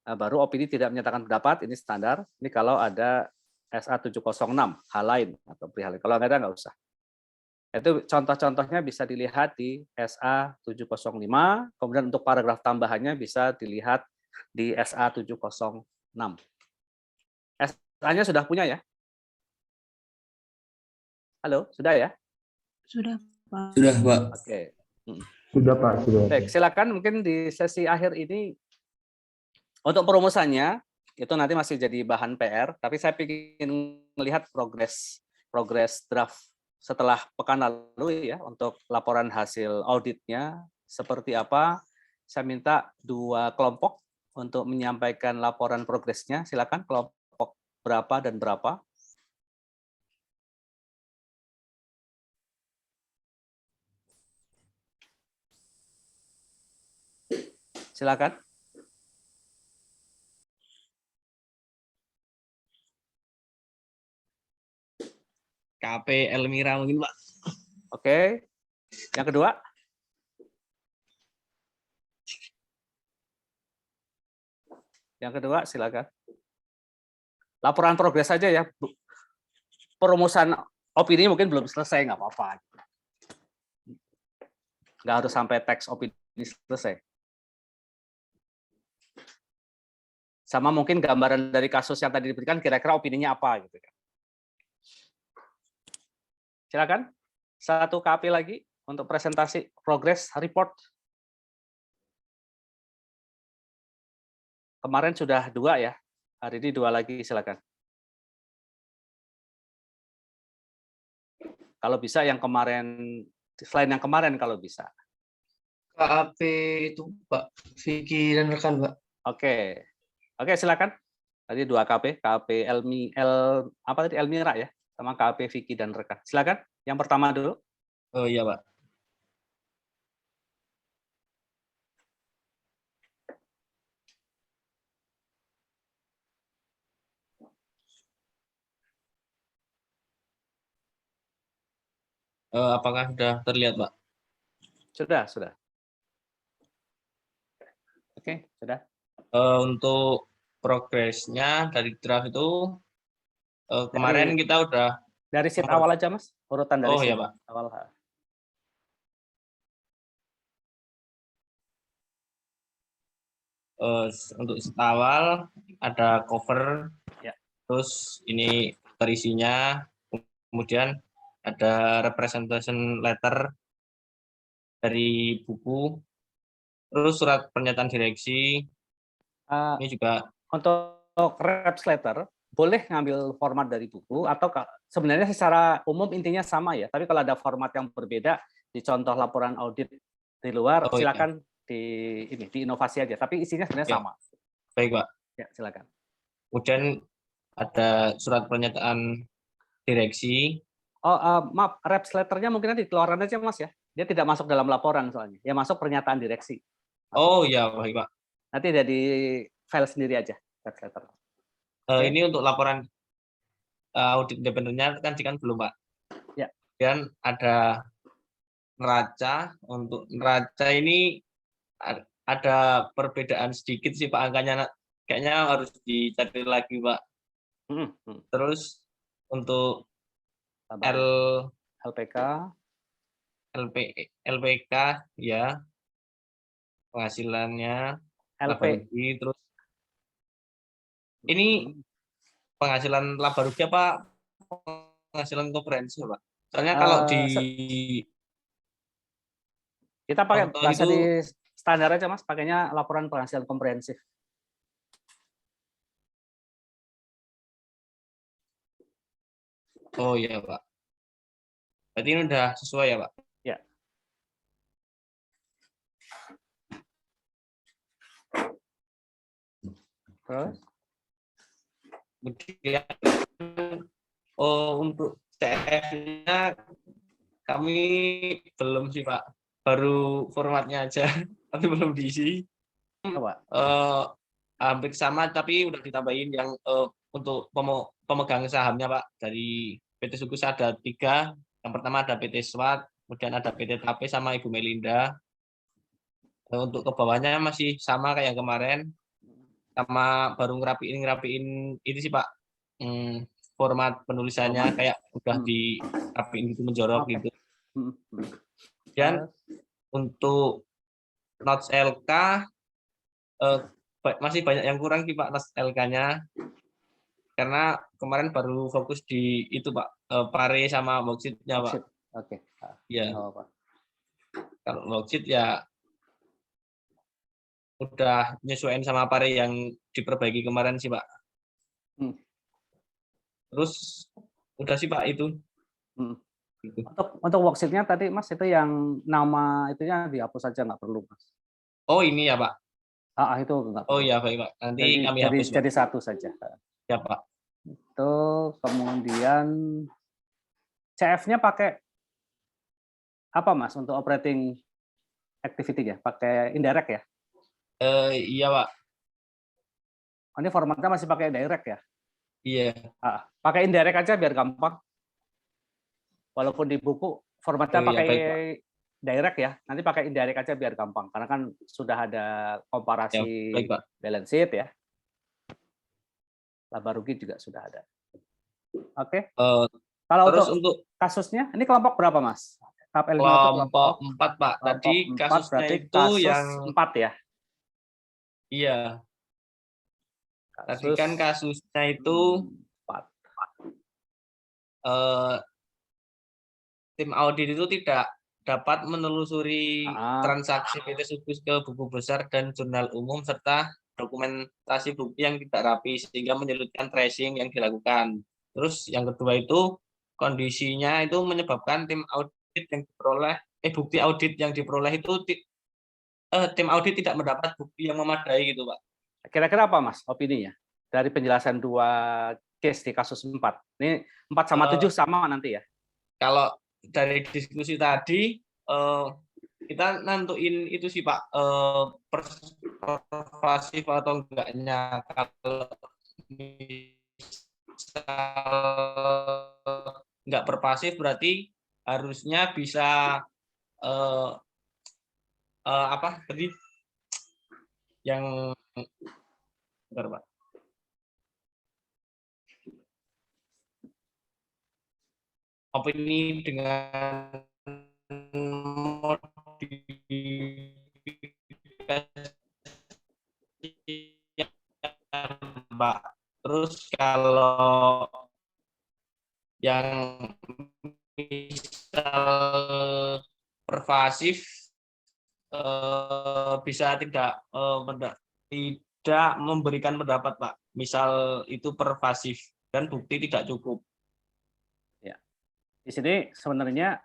A: Nah, baru opini tidak menyatakan pendapat, ini standar. Ini kalau ada SA 706, hal lain atau perihal. Kalau nggak ada, nggak usah. Itu contoh-contohnya bisa dilihat di SA 705, kemudian untuk paragraf tambahannya bisa dilihat di SA 706. SA-nya sudah punya ya? Halo, sudah ya?
C: Sudah, Pak.
F: Sudah, Pak.
A: Oke.
D: Sudah Pak, sudah.
A: Baik, silakan mungkin di sesi akhir ini untuk perumusannya itu nanti masih jadi bahan PR, tapi saya ingin melihat progres draft setelah pekan lalu ya untuk laporan hasil auditnya seperti apa. Saya minta 2 kelompok untuk menyampaikan laporan progresnya. Silakan kelompok berapa dan berapa. Silakan.
G: KP Elmira mungkin, Pak.
A: Oke. Yang kedua? Yang kedua, silakan. Laporan progres saja ya. Perumusan opini mungkin belum selesai, nggak apa-apa. Nggak harus sampai teks opini selesai. Sama mungkin gambaran dari kasus yang tadi diberikan, kira-kira opininya apa gitu kan. Silakan, 1 KP lagi untuk presentasi progress report. Kemarin sudah 2 ya, hari ini 2 lagi, silakan. Kalau bisa yang kemarin, selain yang kemarin kalau bisa.
G: KAP itu Pak, Vicky dan rekan, Pak.
A: Oke, silakan. Tadi 2 KP, KP Elmira ya, sama KP Vicky dan rekan. Silakan, yang pertama dulu.
G: Oh iya, Pak. Apakah sudah terlihat, Pak?
A: Sudah. Oke, sudah.
G: Untuk progresnya dari draft itu kemarin kita udah
A: Dari sheet awal aja, Mas. Urutan dari
G: Oh
A: sheet
G: iya, Pak.
A: awal.
G: Untuk sheet awal ada cover,
A: Ya.
G: terus ini terisinya, kemudian ada representation letter dari buku, terus surat pernyataan direksi. Ini juga
A: Untuk reps letter, boleh ngambil format dari buku atau sebenarnya secara umum intinya sama ya, tapi kalau ada format yang berbeda di contoh laporan audit di luar, silakan diinovasi aja, tapi isinya sebenarnya sama.
G: Baik, Pak.
A: Ya, silakan.
G: Kemudian ada surat pernyataan direksi.
A: Maaf, reps letternya mungkin nanti dikeluarkan aja, Mas ya. Dia tidak masuk dalam laporan soalnya. Ya masuk pernyataan direksi.
G: Oh ya, baik, Pak.
A: Nanti ada di file sendiri aja reps letter.
G: Ini untuk laporan audit independennya kan belum, Pak.
A: Ya.
G: Dan ada neraca. Untuk neraca ini ada perbedaan sedikit sih, Pak, angkanya kayaknya harus dicari lagi, Pak. Terus untuk LPK ya, penghasilannya LPI, terus ini penghasilan laba rugi apa penghasilan komprehensif, Pak? Soalnya kalau
A: kita pakai bahasa
G: itu,
A: di standar aja, Mas, pakainya laporan penghasilan komprehensif.
G: Oh iya Pak. Berarti ini udah sesuai ya Pak?
A: Ya. Terus?
G: Kemudian untuk CF-nya kami belum sih Pak, baru formatnya aja, tapi belum diisi.
A: Coba.
G: Hampir sama, tapi udah ditambahin yang untuk pemegang sahamnya Pak. Dari PT Sukus ada 3. Yang pertama ada PT SWAT, kemudian ada PT TAP sama Ibu Melinda. Untuk ke bawahnya masih sama kayak yang kemarin, sama baru ngerapiin ini sih Pak. Format penulisannya kayak udah dirapiin gitu, menjorok
A: Oke.
G: gitu.
A: Dan
G: Dan untuk notes LK masih banyak yang kurang sih Pak, notes LK-nya. Karena kemarin baru fokus di itu Pak, pare sama bauxitnya Pak.
A: Oke.
G: Iya.
A: Oh, Pak.
G: Kalau bauxit ya udah nyesuaiin sama pare yang diperbaiki kemarin sih Pak. Terus udah sih Pak itu. Gitu.
A: Untuk worksheet-nya tadi Mas, itu yang nama itunya dihapus saja, nggak perlu Mas.
G: Oh ini ya Pak.
A: Itu nggak
G: Oh
A: perlu.
G: iya baik Pak. Nanti kami hapus Pak.
A: Jadi satu saja.
G: Ya Pak.
A: Itu kemudian CF-nya pakai apa Mas untuk operating activity-nya? Pakai indirect ya?
G: Iya Pak.
A: Oh, ini formatnya masih pakai direct ya?
G: Iya.
A: Pakai indirect aja biar gampang. Walaupun di buku formatnya pakai direct ya, nanti pakai indirect aja biar gampang. Karena kan sudah ada komparasi balance sheet ya. Laba rugi juga sudah ada. Oke. Kalau untuk kasusnya, ini kelompok berapa Mas?
G: Kelompok 4 Pak. Tadi kasusnya itu
A: kasus
G: yang
A: 4 ya?
G: Iya. Tadi kan kasusnya itu
A: 4.
G: Tim audit itu tidak dapat menelusuri transaksi PT Sukus ke buku besar dan jurnal umum serta dokumentasi bukti yang tidak rapi sehingga menyulitkan tracing yang dilakukan. Terus yang kedua itu kondisinya itu menyebabkan tim audit yang diperoleh bukti audit yang diperoleh itu tim audit tidak mendapat bukti yang memadai gitu Pak.
A: Kira-kira apa Mas opininya dari penjelasan 2 case di kasus 4? Ini 4 sama 7 sama nanti ya?
G: Kalau dari diskusi tadi kita nentuin itu sih Pak, pervasif atau enggaknya. Kalau enggak pervasif berarti harusnya bisa apa tadi yang bentar Pak. Opini dengan Mbak. Terus kalau yang misal pervasif bisa tidak memberikan pendapat Pak. Misal itu pervasif dan bukti tidak cukup.
A: Ya. Di sini sebenarnya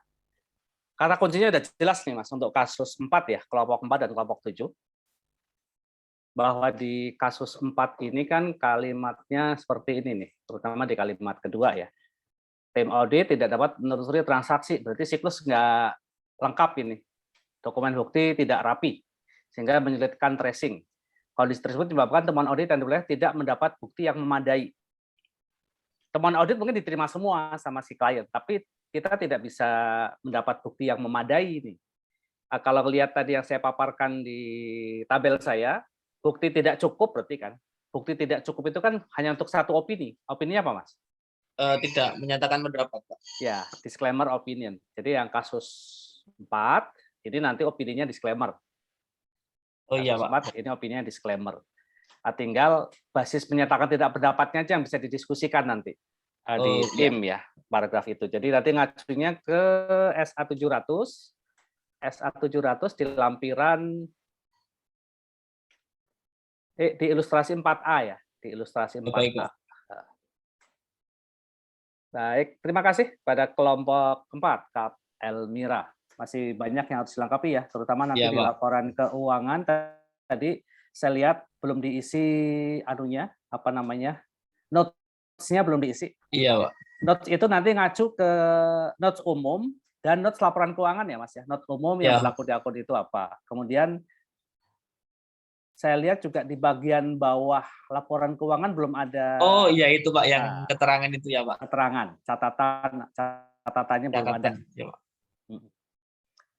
A: kata kuncinya udah jelas nih Mas untuk kasus 4 ya, kelompok 4 dan kelompok 7. Bahwa di kasus 4 ini kan kalimatnya seperti ini nih, terutama di kalimat kedua ya. Tim audit tidak dapat menelusuri transaksi, berarti siklus nggak lengkap ini. Dokumen bukti tidak rapi, sehingga menyulitkan tracing. Kondisi tersebut menyebabkan temuan audit yang diperoleh tidak mendapat bukti yang memadai. Temuan audit mungkin diterima semua sama si klien, tapi kita tidak bisa mendapat bukti yang memadai ini. Kalau lihat tadi yang saya paparkan di tabel saya, bukti tidak cukup berarti kan. Bukti tidak cukup itu kan hanya untuk satu opini. Opininya apa Mas?
G: Tidak menyatakan pendapat Pak.
A: Ya, disclaimer opinion. Jadi yang kasus 4, ini nanti opininya disclaimer.
G: Oh iya Pak.
A: Ini opininya disclaimer. Tinggal basis menyatakan tidak pendapatnya aja yang bisa didiskusikan nanti di tim ya, paragraf itu. Jadi nanti ngacunya ke SA 700 di lampiran di ilustrasi 4A ya, di ilustrasi 4A. Baik, terima kasih pada kelompok 4, Kak Elmira. Masih banyak yang harus dilengkapi ya, terutama nanti
G: Iya,
A: di
G: Pak.
A: laporan keuangan tadi saya lihat belum diisi anunya, apa namanya, notes-nya belum diisi.
G: Iya, Pak.
A: Notes itu nanti ngacu ke notes umum dan notes laporan keuangan ya Mas ya. Notes umum yang
G: Ya.
A: berlaku di akun itu apa. Kemudian saya lihat juga di bagian bawah laporan keuangan belum ada
G: Oh iya itu Pak yang
A: Nah.
G: keterangan itu ya Pak.
A: keterangan, catatannya belum ada.
G: Catatan. Ya, Pak.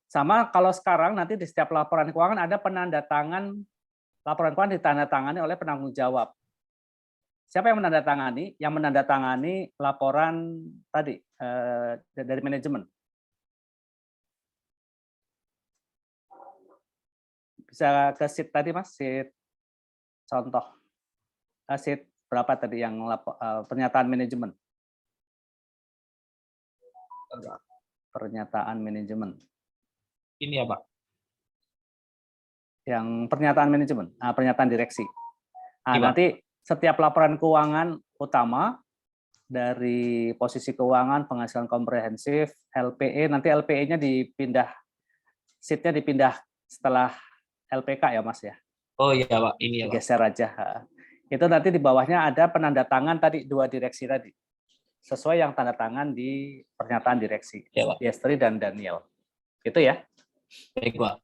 A: Sama kalau sekarang nanti di setiap laporan keuangan ada penandatangan laporan keuangan ditandatangani oleh penanggung jawab. Siapa yang menandatangani? Yang menandatangani laporan tadi dari manajemen. Bisa ke sheet tadi Mas, sheet contoh. Sheet berapa tadi yang pernyataan manajemen? Pernyataan manajemen.
G: Ini ya Pak.
A: Yang pernyataan manajemen, pernyataan direksi.
G: Iya, Pak.
A: Nanti setiap laporan keuangan utama dari posisi keuangan, penghasilan komprehensif, LPE, nanti LPE-nya dipindah, sheet-nya dipindah setelah LPK ya Mas ya.
G: Oh iya Pak, ini ya Pak.
A: Geser aja. Itu nanti di bawahnya ada penandatangan tadi 2 direksi tadi. Sesuai yang tanda tangan di pernyataan direksi.
G: Ya, Pak.
A: Yestri dan Daniel. Itu ya.
G: Baik Pak.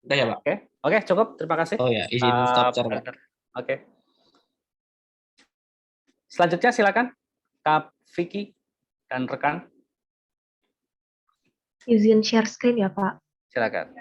G: Udah ya Pak.
A: Oke, cukup. Terima kasih.
G: Oh ya, izin stop share Pak.
A: Oke. Selanjutnya silakan Kak Vicky dan rekan.
C: Izin share screen ya Pak.
A: Silakan.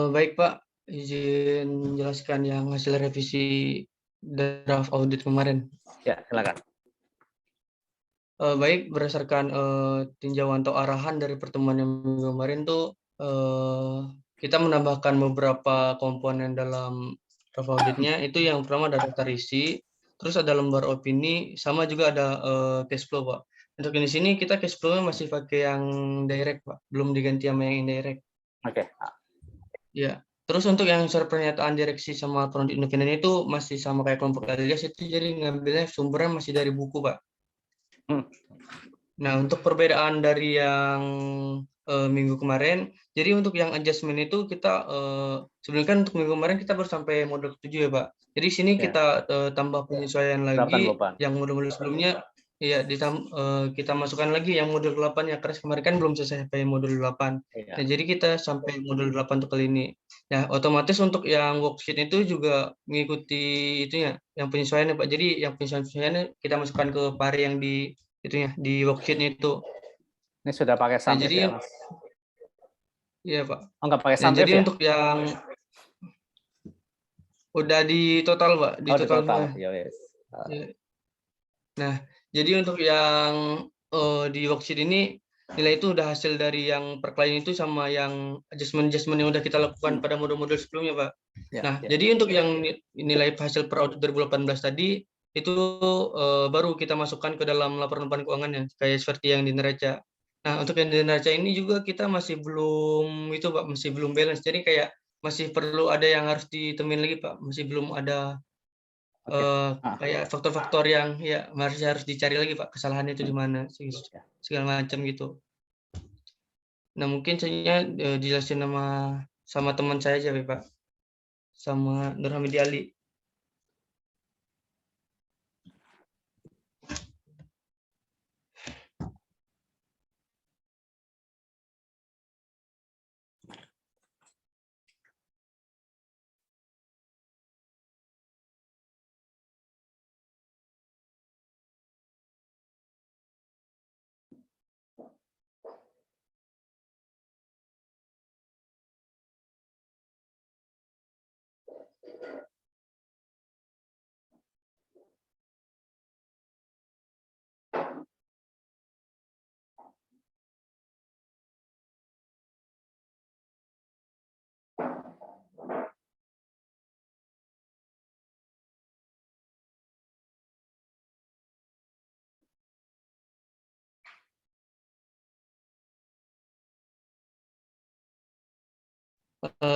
H: Baik Pak, izin menjelaskan yang hasil revisi draft audit kemarin.
A: Ya, silakan.
H: Baik, berdasarkan tinjauan atau arahan dari pertemuan yang minggu kemarin tuh kita menambahkan beberapa komponen dalam draft auditnya. Itu yang pertama ada daftar isi, terus ada lembar opini, sama juga ada cash flow Pak. Untuk di sini kita cash flow-nya masih pakai yang direct Pak, belum diganti sama yang indirect.
A: Oke.
H: Ya, terus untuk yang surat pernyataan direksi sama laporan independen itu masih sama kayak kelompok Alias itu, jadi ngambilnya sumbernya masih dari buku Pak. Nah, untuk perbedaan dari yang minggu kemarin, jadi untuk yang adjustment itu kita sebenarnya kan untuk minggu kemarin kita baru sampai modul 7 ya Pak. Jadi sini kita tambah penyesuaian lagi yang modul-modul sebelumnya. Iya, kita masukkan lagi yang modul 8 ya, karena kemarin kan belum selesai sampai modul 8. Nah, jadi kita sampai modul 8 untuk kali ini. Nah, otomatis untuk yang worksheet itu juga mengikuti itunya, yang penyesuaiannya Pak. Jadi yang penyesuaiannya kita masukkan ke pari yang di itunya, di worksheet-nya itu.
A: Ini sudah pakai
H: Nah,
A: Samsif
H: jadi
A: ya Mas?
H: Iya Pak.
A: Oh, nggak pakai
H: Nah,
A: Samsif
H: jadi
A: ya?
H: untuk yang udah di total Pak, di total semua.
A: Ya, yes.
H: Nah, jadi untuk yang di worksheet ini nilai itu udah hasil dari yang per klien itu sama yang adjustment yang udah kita lakukan pada modul-modul sebelumnya Pak. Nah, jadi untuk yang nilai hasil per audit 2018 tadi itu baru kita masukkan ke dalam laporan keuangannya kayak seperti yang di neraca. Nah, untuk yang di neraca ini juga kita masih belum itu Pak, masih belum balance. Jadi kayak masih perlu ada yang harus ditemuin lagi Pak, masih belum ada kayak faktor-faktor yang ya harus dicari lagi Pak, kesalahannya itu di mana segala macam gitu. Nah, mungkin saya dijelasin sama teman saya aja Pak, sama Nur Hamidi Ali.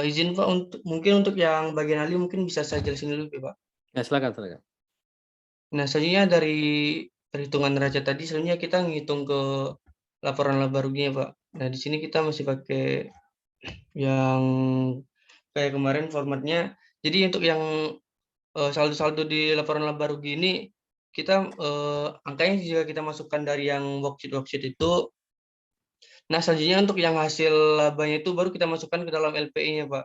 H: Izin Pak, mungkin untuk yang bagian ahli mungkin bisa saya jelasin dulu Pak.
A: Ya, silakan.
H: Nah, selanjutnya dari perhitungan neraca tadi, selanjutnya kita ngitung ke laporan laba ruginya Pak. Nah, di sini kita masih pakai yang kayak kemarin formatnya. Jadi untuk yang saldo-saldo di laporan laba rugi ini, kita angkanya jika kita masukkan dari yang worksheet itu. Nah, selanjutnya untuk yang hasil labanya itu baru kita masukkan ke dalam LPI-nya, Pak.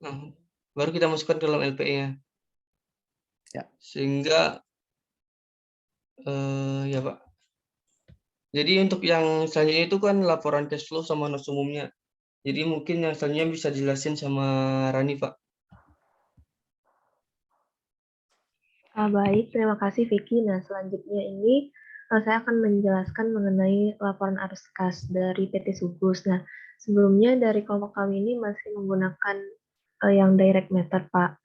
H: Nah, baru kita masukkan ke dalam LPI-nya.
A: Ya.
H: Sehingga, ya Pak. Jadi untuk yang selanjutnya itu kan laporan cash flow sama nas umumnya. Jadi mungkin yang selanjutnya bisa dijelasin sama Rani, Pak.
I: Baik, terima kasih Vicky. Nah, selanjutnya ini saya akan menjelaskan mengenai laporan arus kas dari PT Sugus. Nah, sebelumnya dari kelompok kami ini masih menggunakan yang direct method, Pak.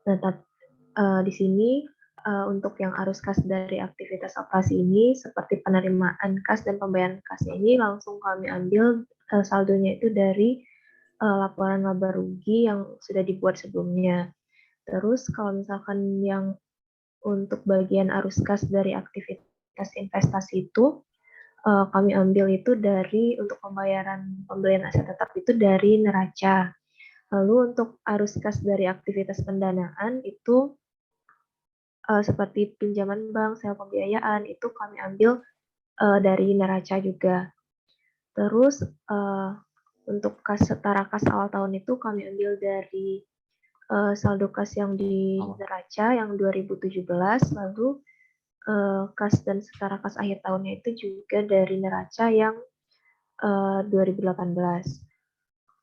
I: Nah, di sini untuk yang arus kas dari aktivitas operasi ini, seperti penerimaan kas dan pembayaran kasnya ini langsung kami ambil saldonya itu dari laporan laba rugi yang sudah dibuat sebelumnya. Terus kalau misalkan yang untuk bagian arus kas dari aktivitas investasi itu kami ambil itu dari untuk pembelian aset tetap itu dari neraca. Lalu untuk arus kas dari aktivitas pendanaan itu seperti pinjaman bank, sewa pembiayaan itu kami ambil dari neraca juga. Terus untuk kas setara kas awal tahun itu kami ambil dari saldo kas yang di neraca yang 2017, lalu kas dan setara kas akhir tahunnya itu juga dari neraca yang 2018.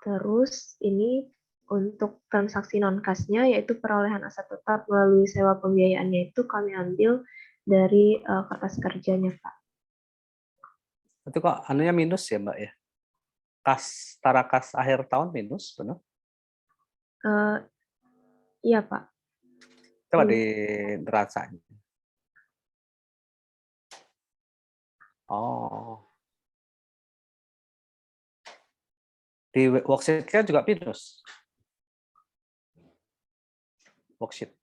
I: Terus ini untuk transaksi non-kasnya yaitu perolehan aset tetap melalui sewa pembiayaannya itu kami ambil dari kertas kerjanya, Pak.
A: Itu kok anunya minus ya, Mbak ya? Setara kas akhir tahun minus, benar?
I: Iya, Pak.
A: Coba di neracanya. Oh. Di worksheet-nya juga minus. Worksheet.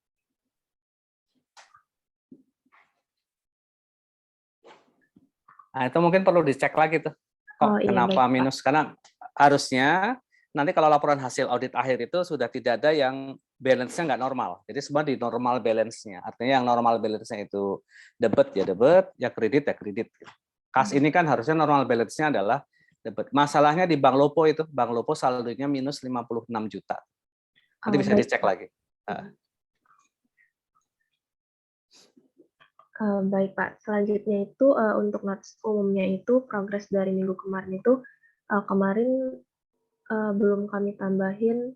A: Nah, itu mungkin perlu dicek lagi tuh. Kok kenapa baik, minus? Pak. Karena harusnya nanti kalau laporan hasil audit akhir itu sudah tidak ada yang balance-nya nggak normal. Jadi semua di normal balance-nya. Artinya yang normal balance-nya itu debit ya debit, ya kredit ya kredit. Kas ini kan harusnya normal balance-nya adalah debit. Masalahnya di Bank Lopo itu, Bank Lopo saldonya minus 56 juta. Nanti bisa dicek lagi.
I: Baik Pak, selanjutnya itu untuk notes umumnya itu progres dari minggu kemarin itu kemarin belum kami tambahin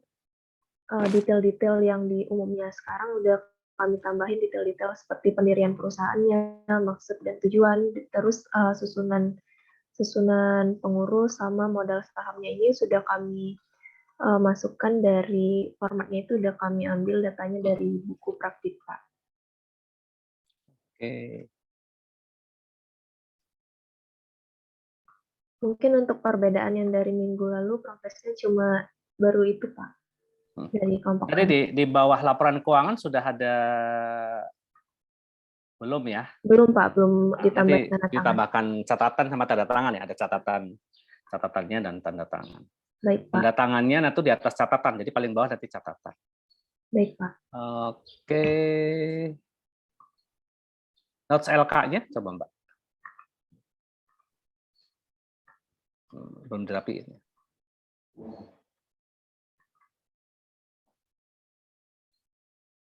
I: detail-detail yang di umumnya, sekarang udah kami tambahin detail-detail seperti pendirian perusahaannya, maksud dan tujuan, terus susunan pengurus sama modal sahamnya ini sudah kami masukkan dari formatnya itu udah kami ambil datanya dari buku praktik Pak.
A: Oke.
I: Mungkin untuk perbedaan yang dari minggu lalu progresnya cuma baru itu Pak. Dari kelompok.
A: Jadi di bawah laporan keuangan sudah ada belum ya?
I: Belum Pak, belum ditambah tanda tangan.
A: Ditambahkan catatan sama tanda tangan ya, ada catatannya dan tanda tangan.
I: Baik Pak.
A: Tanda tangannya nanti di atas catatan, jadi paling bawah nanti catatan.
I: Baik Pak.
A: Oke. Notes LK-nya coba Mbak. Belum dirapiin.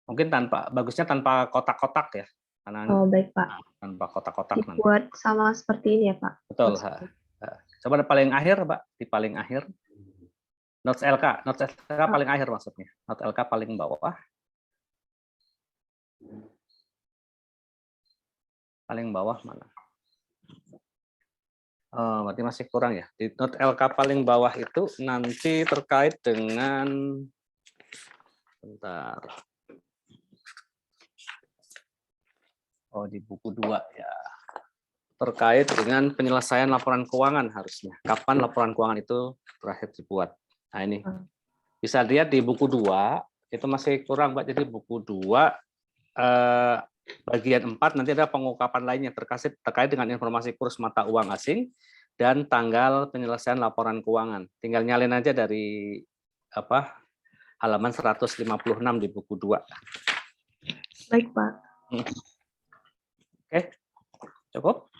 A: Mungkin bagusnya tanpa kotak-kotak ya. Karena
I: baik Pak.
A: Tanpa kotak-kotak nanti.
I: Dibuat sama seperti ini ya Pak.
A: Betul. Coba di paling akhir Mbak, di paling akhir. Notes LK paling akhir maksudnya. Notes LK paling bawah. Paling bawah mana? Berarti masih kurang ya. Di note LK paling bawah itu nanti terkait dengan bentar. Oh, di buku 2 ya. terkait dengan penyelesaian laporan keuangan harusnya. Kapan laporan keuangan itu terakhir dibuat. Nah ini, bisa lihat di buku 2, itu masih kurang, Mbak. Jadi buku 2, bagian 4, nanti ada pengungkapan lainnya terkait dengan informasi kurs mata uang asing dan tanggal penyelesaian laporan keuangan. Tinggal nyalin aja dari halaman 156 di buku 2.
I: Baik, Pak.
A: Oke, cukup?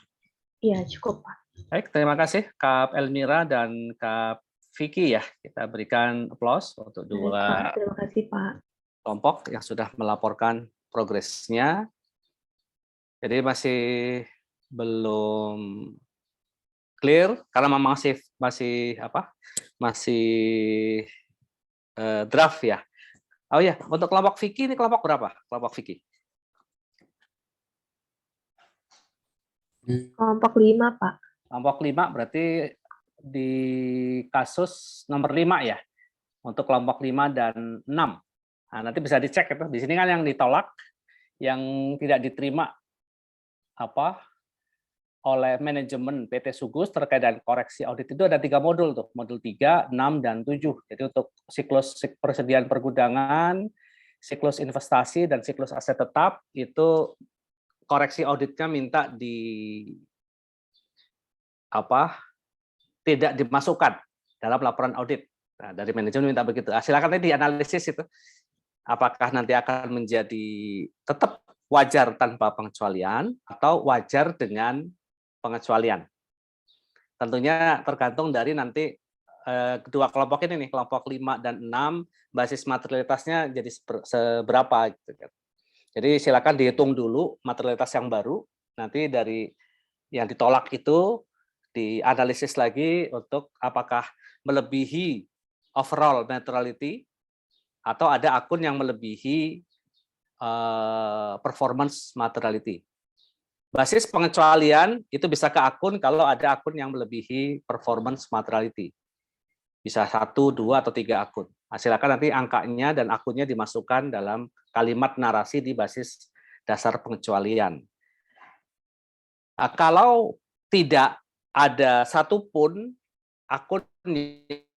I: Iya, cukup, Pak.
A: Baik, terima kasih Kak Elmira dan Kak Vicky ya. Kita berikan aplaus untuk
I: Baik,
A: dua
I: Pak. Terima kasih, Pak.
A: kelompok yang sudah melaporkan progresnya. Jadi masih belum clear karena memang masih draft ya. Oh ya, untuk kelompok Vicky ini kelompok berapa? Kelompok Vicky?
I: Kelompok 5, Pak.
A: Kelompok 5 berarti di kasus nomor 5 ya. Untuk kelompok 5 dan 6. Nah, nanti bisa dicek itu. Di sini kan yang ditolak, yang tidak diterima oleh manajemen PT Sugus terkait dengan koreksi audit itu ada 3 modul tuh, modul 3, 6, dan 7. Jadi untuk siklus persediaan pergudangan, siklus investasi, dan siklus aset tetap itu koreksi auditnya minta tidak dimasukkan dalam laporan audit. Nah, dari manajemen minta begitu. Silakan nanti dianalisis itu. Apakah nanti akan menjadi tetap wajar tanpa pengecualian atau wajar dengan pengecualian. Tentunya tergantung dari nanti kedua kelompok ini nih, kelompok 5 dan 6, basis materialitasnya jadi seberapa gitu kan. Jadi silakan dihitung dulu materialitas yang baru, nanti dari yang ditolak itu dianalisis lagi untuk apakah melebihi overall materiality atau ada akun yang melebihi performance materiality. Basis pengecualian itu bisa ke akun kalau ada akun yang melebihi performance materiality. Bisa 1, 2, atau 3 akun. Nah, silakan nanti angkanya dan akunnya dimasukkan dalam kalimat narasi di basis dasar pengecualian. Nah, kalau tidak ada satupun akun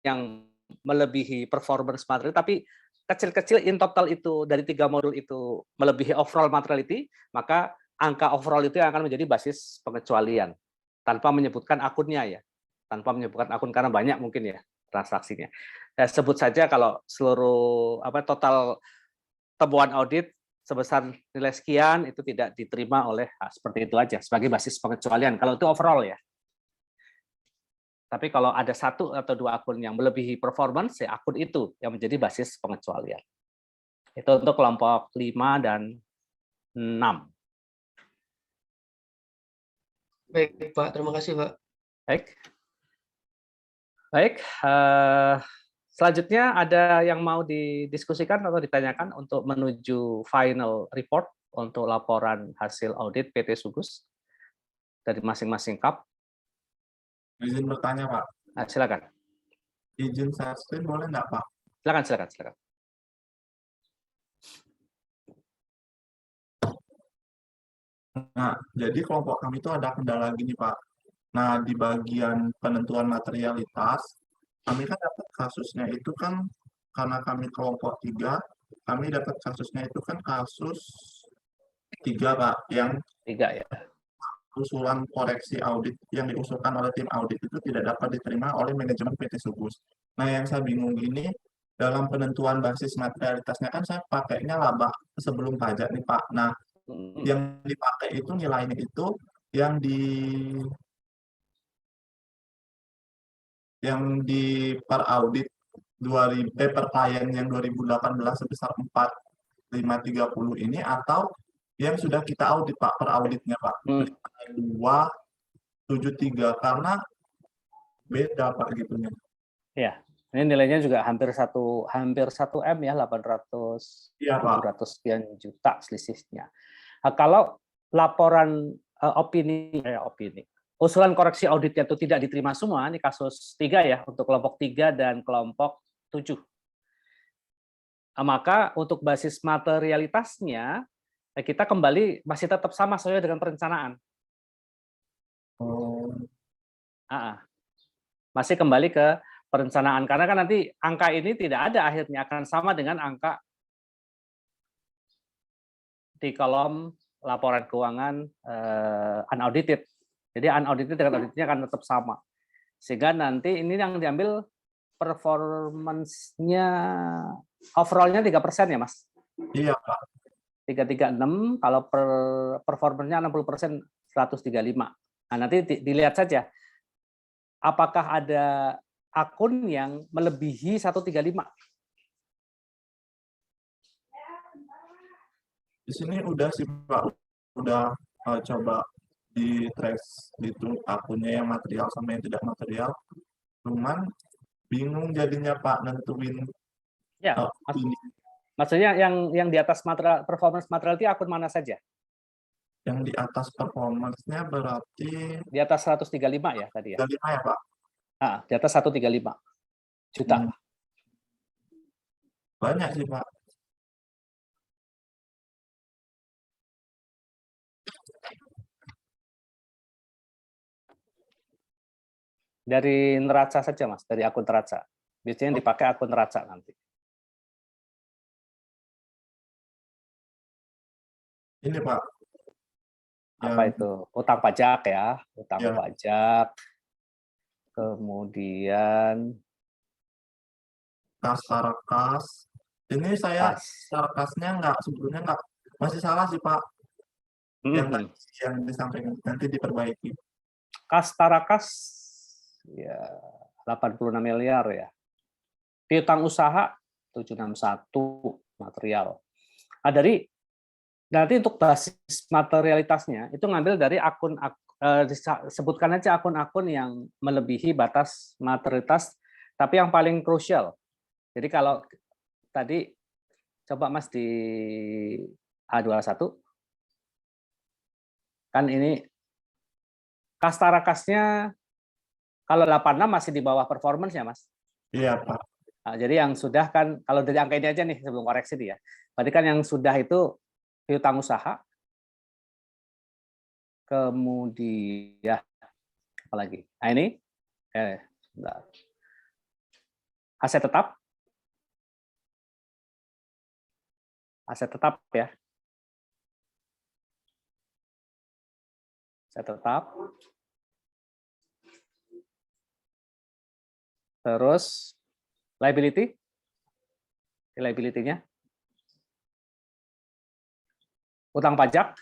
A: yang melebihi performance materiality, tapi kecil-kecil in total itu dari 3 modul itu melebihi overall materiality, maka angka overall itu yang akan menjadi basis pengecualian tanpa menyebutkan akunnya ya, tanpa menyebutkan akun karena banyak mungkin ya transaksinya. Sebut saja kalau seluruh total temuan audit sebesar nilai sekian itu tidak diterima oleh seperti itu aja sebagai basis pengecualian. Kalau itu overall ya. Tapi kalau ada 1 atau 2 akun yang melebihi performance, ya akun itu yang menjadi basis pengecualian. Itu untuk kelompok 5 dan 6.
H: Baik, Pak. Terima kasih, Pak.
A: Baik. Selanjutnya ada yang mau didiskusikan atau ditanyakan untuk menuju final report untuk laporan hasil audit PT Sugus dari masing-masing KAP.
B: Izin bertanya, Pak.
A: Nah, silakan.
B: Izin share screen boleh nggak, Pak?
A: Silakan.
B: Nah, jadi kelompok kami itu ada kendala gini, Pak. Nah, di bagian penentuan materialitas, kami kan dapat kasusnya itu kan, karena kami kelompok 3, kami dapat kasusnya itu kan kasus 3, Pak, yang
A: 3 ya.
B: usulan koreksi audit yang diusulkan oleh tim audit itu tidak dapat diterima oleh manajemen PT Sugus. Nah, yang saya bingung ini, dalam penentuan basis materialitasnya kan saya pakainya laba sebelum pajak nih, Pak. Nah, yang dipakai itu nilainya itu yang per audit per klien yang 2018 sebesar 4.530 ini atau yang sudah kita audit, Pak, per auditnya, Pak. 273 karena beda, Pak, gitunya.
A: Ya, ini nilainya juga hampir 1 M ya, 800 sekian juta selisihnya. Nah, kalau laporan opini usulan koreksi auditnya itu tidak diterima semua, ini kasus 3 ya, untuk kelompok 3 dan kelompok 7. Maka untuk basis materialitasnya, kita kembali masih tetap sama sesuai dengan perencanaan.
B: Oh,
A: Masih kembali ke perencanaan, karena kan nanti angka ini tidak ada akhirnya, akan sama dengan angka di kolom laporan keuangan unaudited. Jadi unaudited dengan auditnya akan tetap sama. Sehingga nanti ini yang diambil performance-nya, overall-nya 3% ya, Mas?
B: iya, Pak.
A: 336, kalau performance-nya 60%, 135. Nah, nanti dilihat saja, apakah ada akun yang melebihi 135?
B: Di sini udah sih, Pak. Udah coba di trace itu akunnya yang material sama yang tidak material. Cuman bingung jadinya, Pak, nentuin
A: Ya,
B: ini.
A: maksudnya yang di atas material, performance material itu akun mana saja?
B: Yang di atas performance-nya berarti
A: Di atas 135 ya tadi ya?
B: 35 ya, Pak?
A: Di atas 135 juta.
B: Banyak sih, Pak.
A: Dari neraca saja, Mas, dari akun neraca. Biasanya yang dipakai akun neraca nanti.
B: Ini, Pak.
A: Apa itu? Utang pajak ya, utang
B: Ya.
A: pajak. Kemudian
B: Kas Tarakas. Ini saya Tarakasnya sebetulnya nggak, masih salah sih, Pak. Yang disampaikan nanti diperbaiki.
A: Kas Tarakas ya 86 miliar ya. Piutang usaha 761 material. Dari nanti untuk basis materialitasnya itu ngambil dari akun sebutkan aja akun-akun yang melebihi batas materialitas, tapi yang paling krusial. Jadi kalau tadi coba Mas di A21 kan ini kas Tarakasnya kalau 86 masih di bawah performance ya, Mas?
B: Iya, Pak.
A: Nah, jadi yang sudah kan, kalau dari angka ini aja nih sebelum koreksi dia, berarti kan yang sudah itu piutang usaha, kemudian apa lagi? Nah ini, aset tetap ya, aset tetap. Terus liability-nya, utang pajak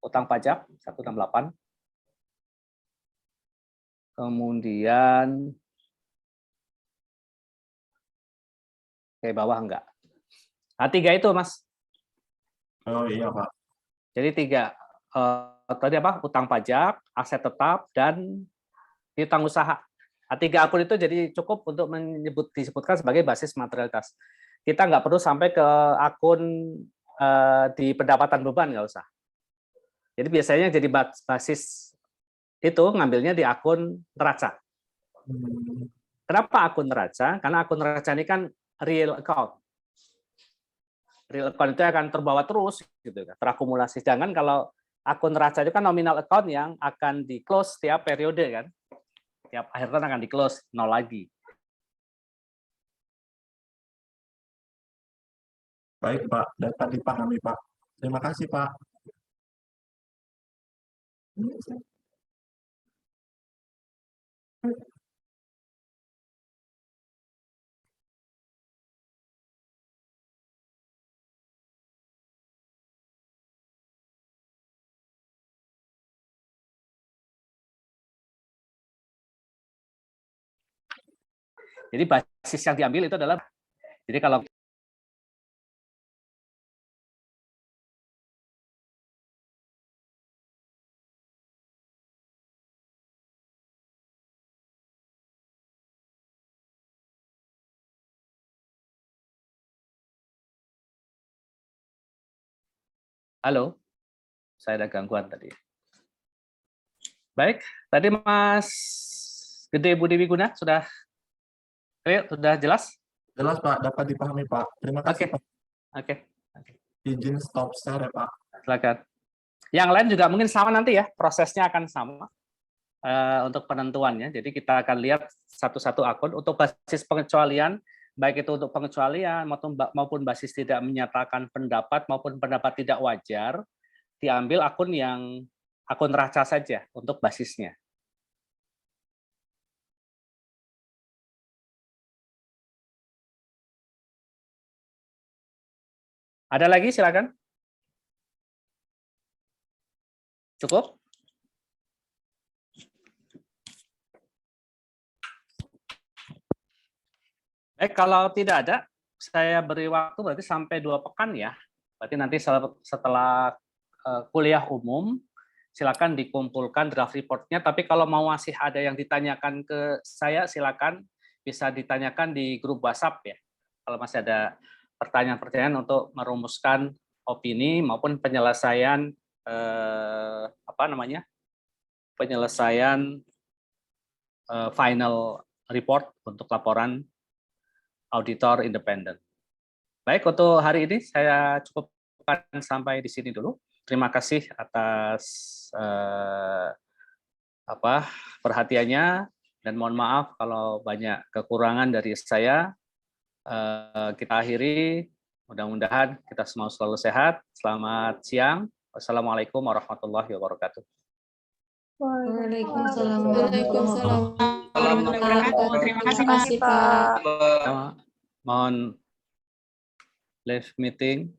A: 168, kemudian ke bawah enggak. Nah, 3 itu, Mas.
B: Oh iya, Pak.
A: Jadi 3 tadi apa? Utang pajak, aset tetap, dan piutang usaha. Nah, 3 akun itu jadi cukup untuk disebutkan sebagai basis materialitas. Kita nggak perlu sampai ke akun di pendapatan beban, nggak usah. Jadi biasanya jadi basis itu ngambilnya di akun neraca. Kenapa akun neraca? Karena akun neraca ini kan real account. Real account itu akan terbawa terus, gitu, terakumulasi. Jangan kalau akun neraca itu kan nominal account yang akan di close tiap periode kan. Tiap akhir tahun akan di close, nol lagi.
B: Baik, Pak. Dapat dipahami, Pak. Terima kasih, Pak.
A: Jadi basis yang diambil itu adalah, jadi kalau halo, saya ada gangguan tadi. Baik, tadi Mas Gede Budi Wiguna sudah jelas?
B: Jelas, Pak. Dapat dipahami, Pak. Terima kasih, Pak.
A: Oke.
B: Izin stop share ya, Pak.
A: Silakan. Yang lain juga mungkin sama nanti ya, prosesnya akan sama untuk penentuannya. Jadi kita akan lihat satu-satu akun untuk basis pengecualian, baik itu untuk pengecualian maupun basis tidak menyatakan pendapat maupun pendapat tidak wajar, diambil akun raca saja untuk basisnya. Ada lagi, silakan. Cukup? Baik, kalau tidak ada, saya beri waktu berarti sampai 2 pekan ya. Berarti nanti setelah kuliah umum, silakan dikumpulkan draft report-nya. Tapi kalau mau masih ada yang ditanyakan ke saya, silakan bisa ditanyakan di grup WhatsApp ya. Kalau masih ada pertanyaan-pertanyaan untuk merumuskan opini maupun penyelesaian penyelesaian final report untuk laporan auditor independen. Baik, untuk hari ini saya cukupkan sampai di sini dulu. Terima kasih atas perhatiannya dan mohon maaf kalau banyak kekurangan dari saya. Kita akhiri, mudah-mudahan kita semua selalu sehat. Selamat siang. Wassalamualaikum warahmatullahi wabarakatuh.
C: Waalaikumsalam.
G: Terima
C: kasih, Pak.
A: Mohon live meeting.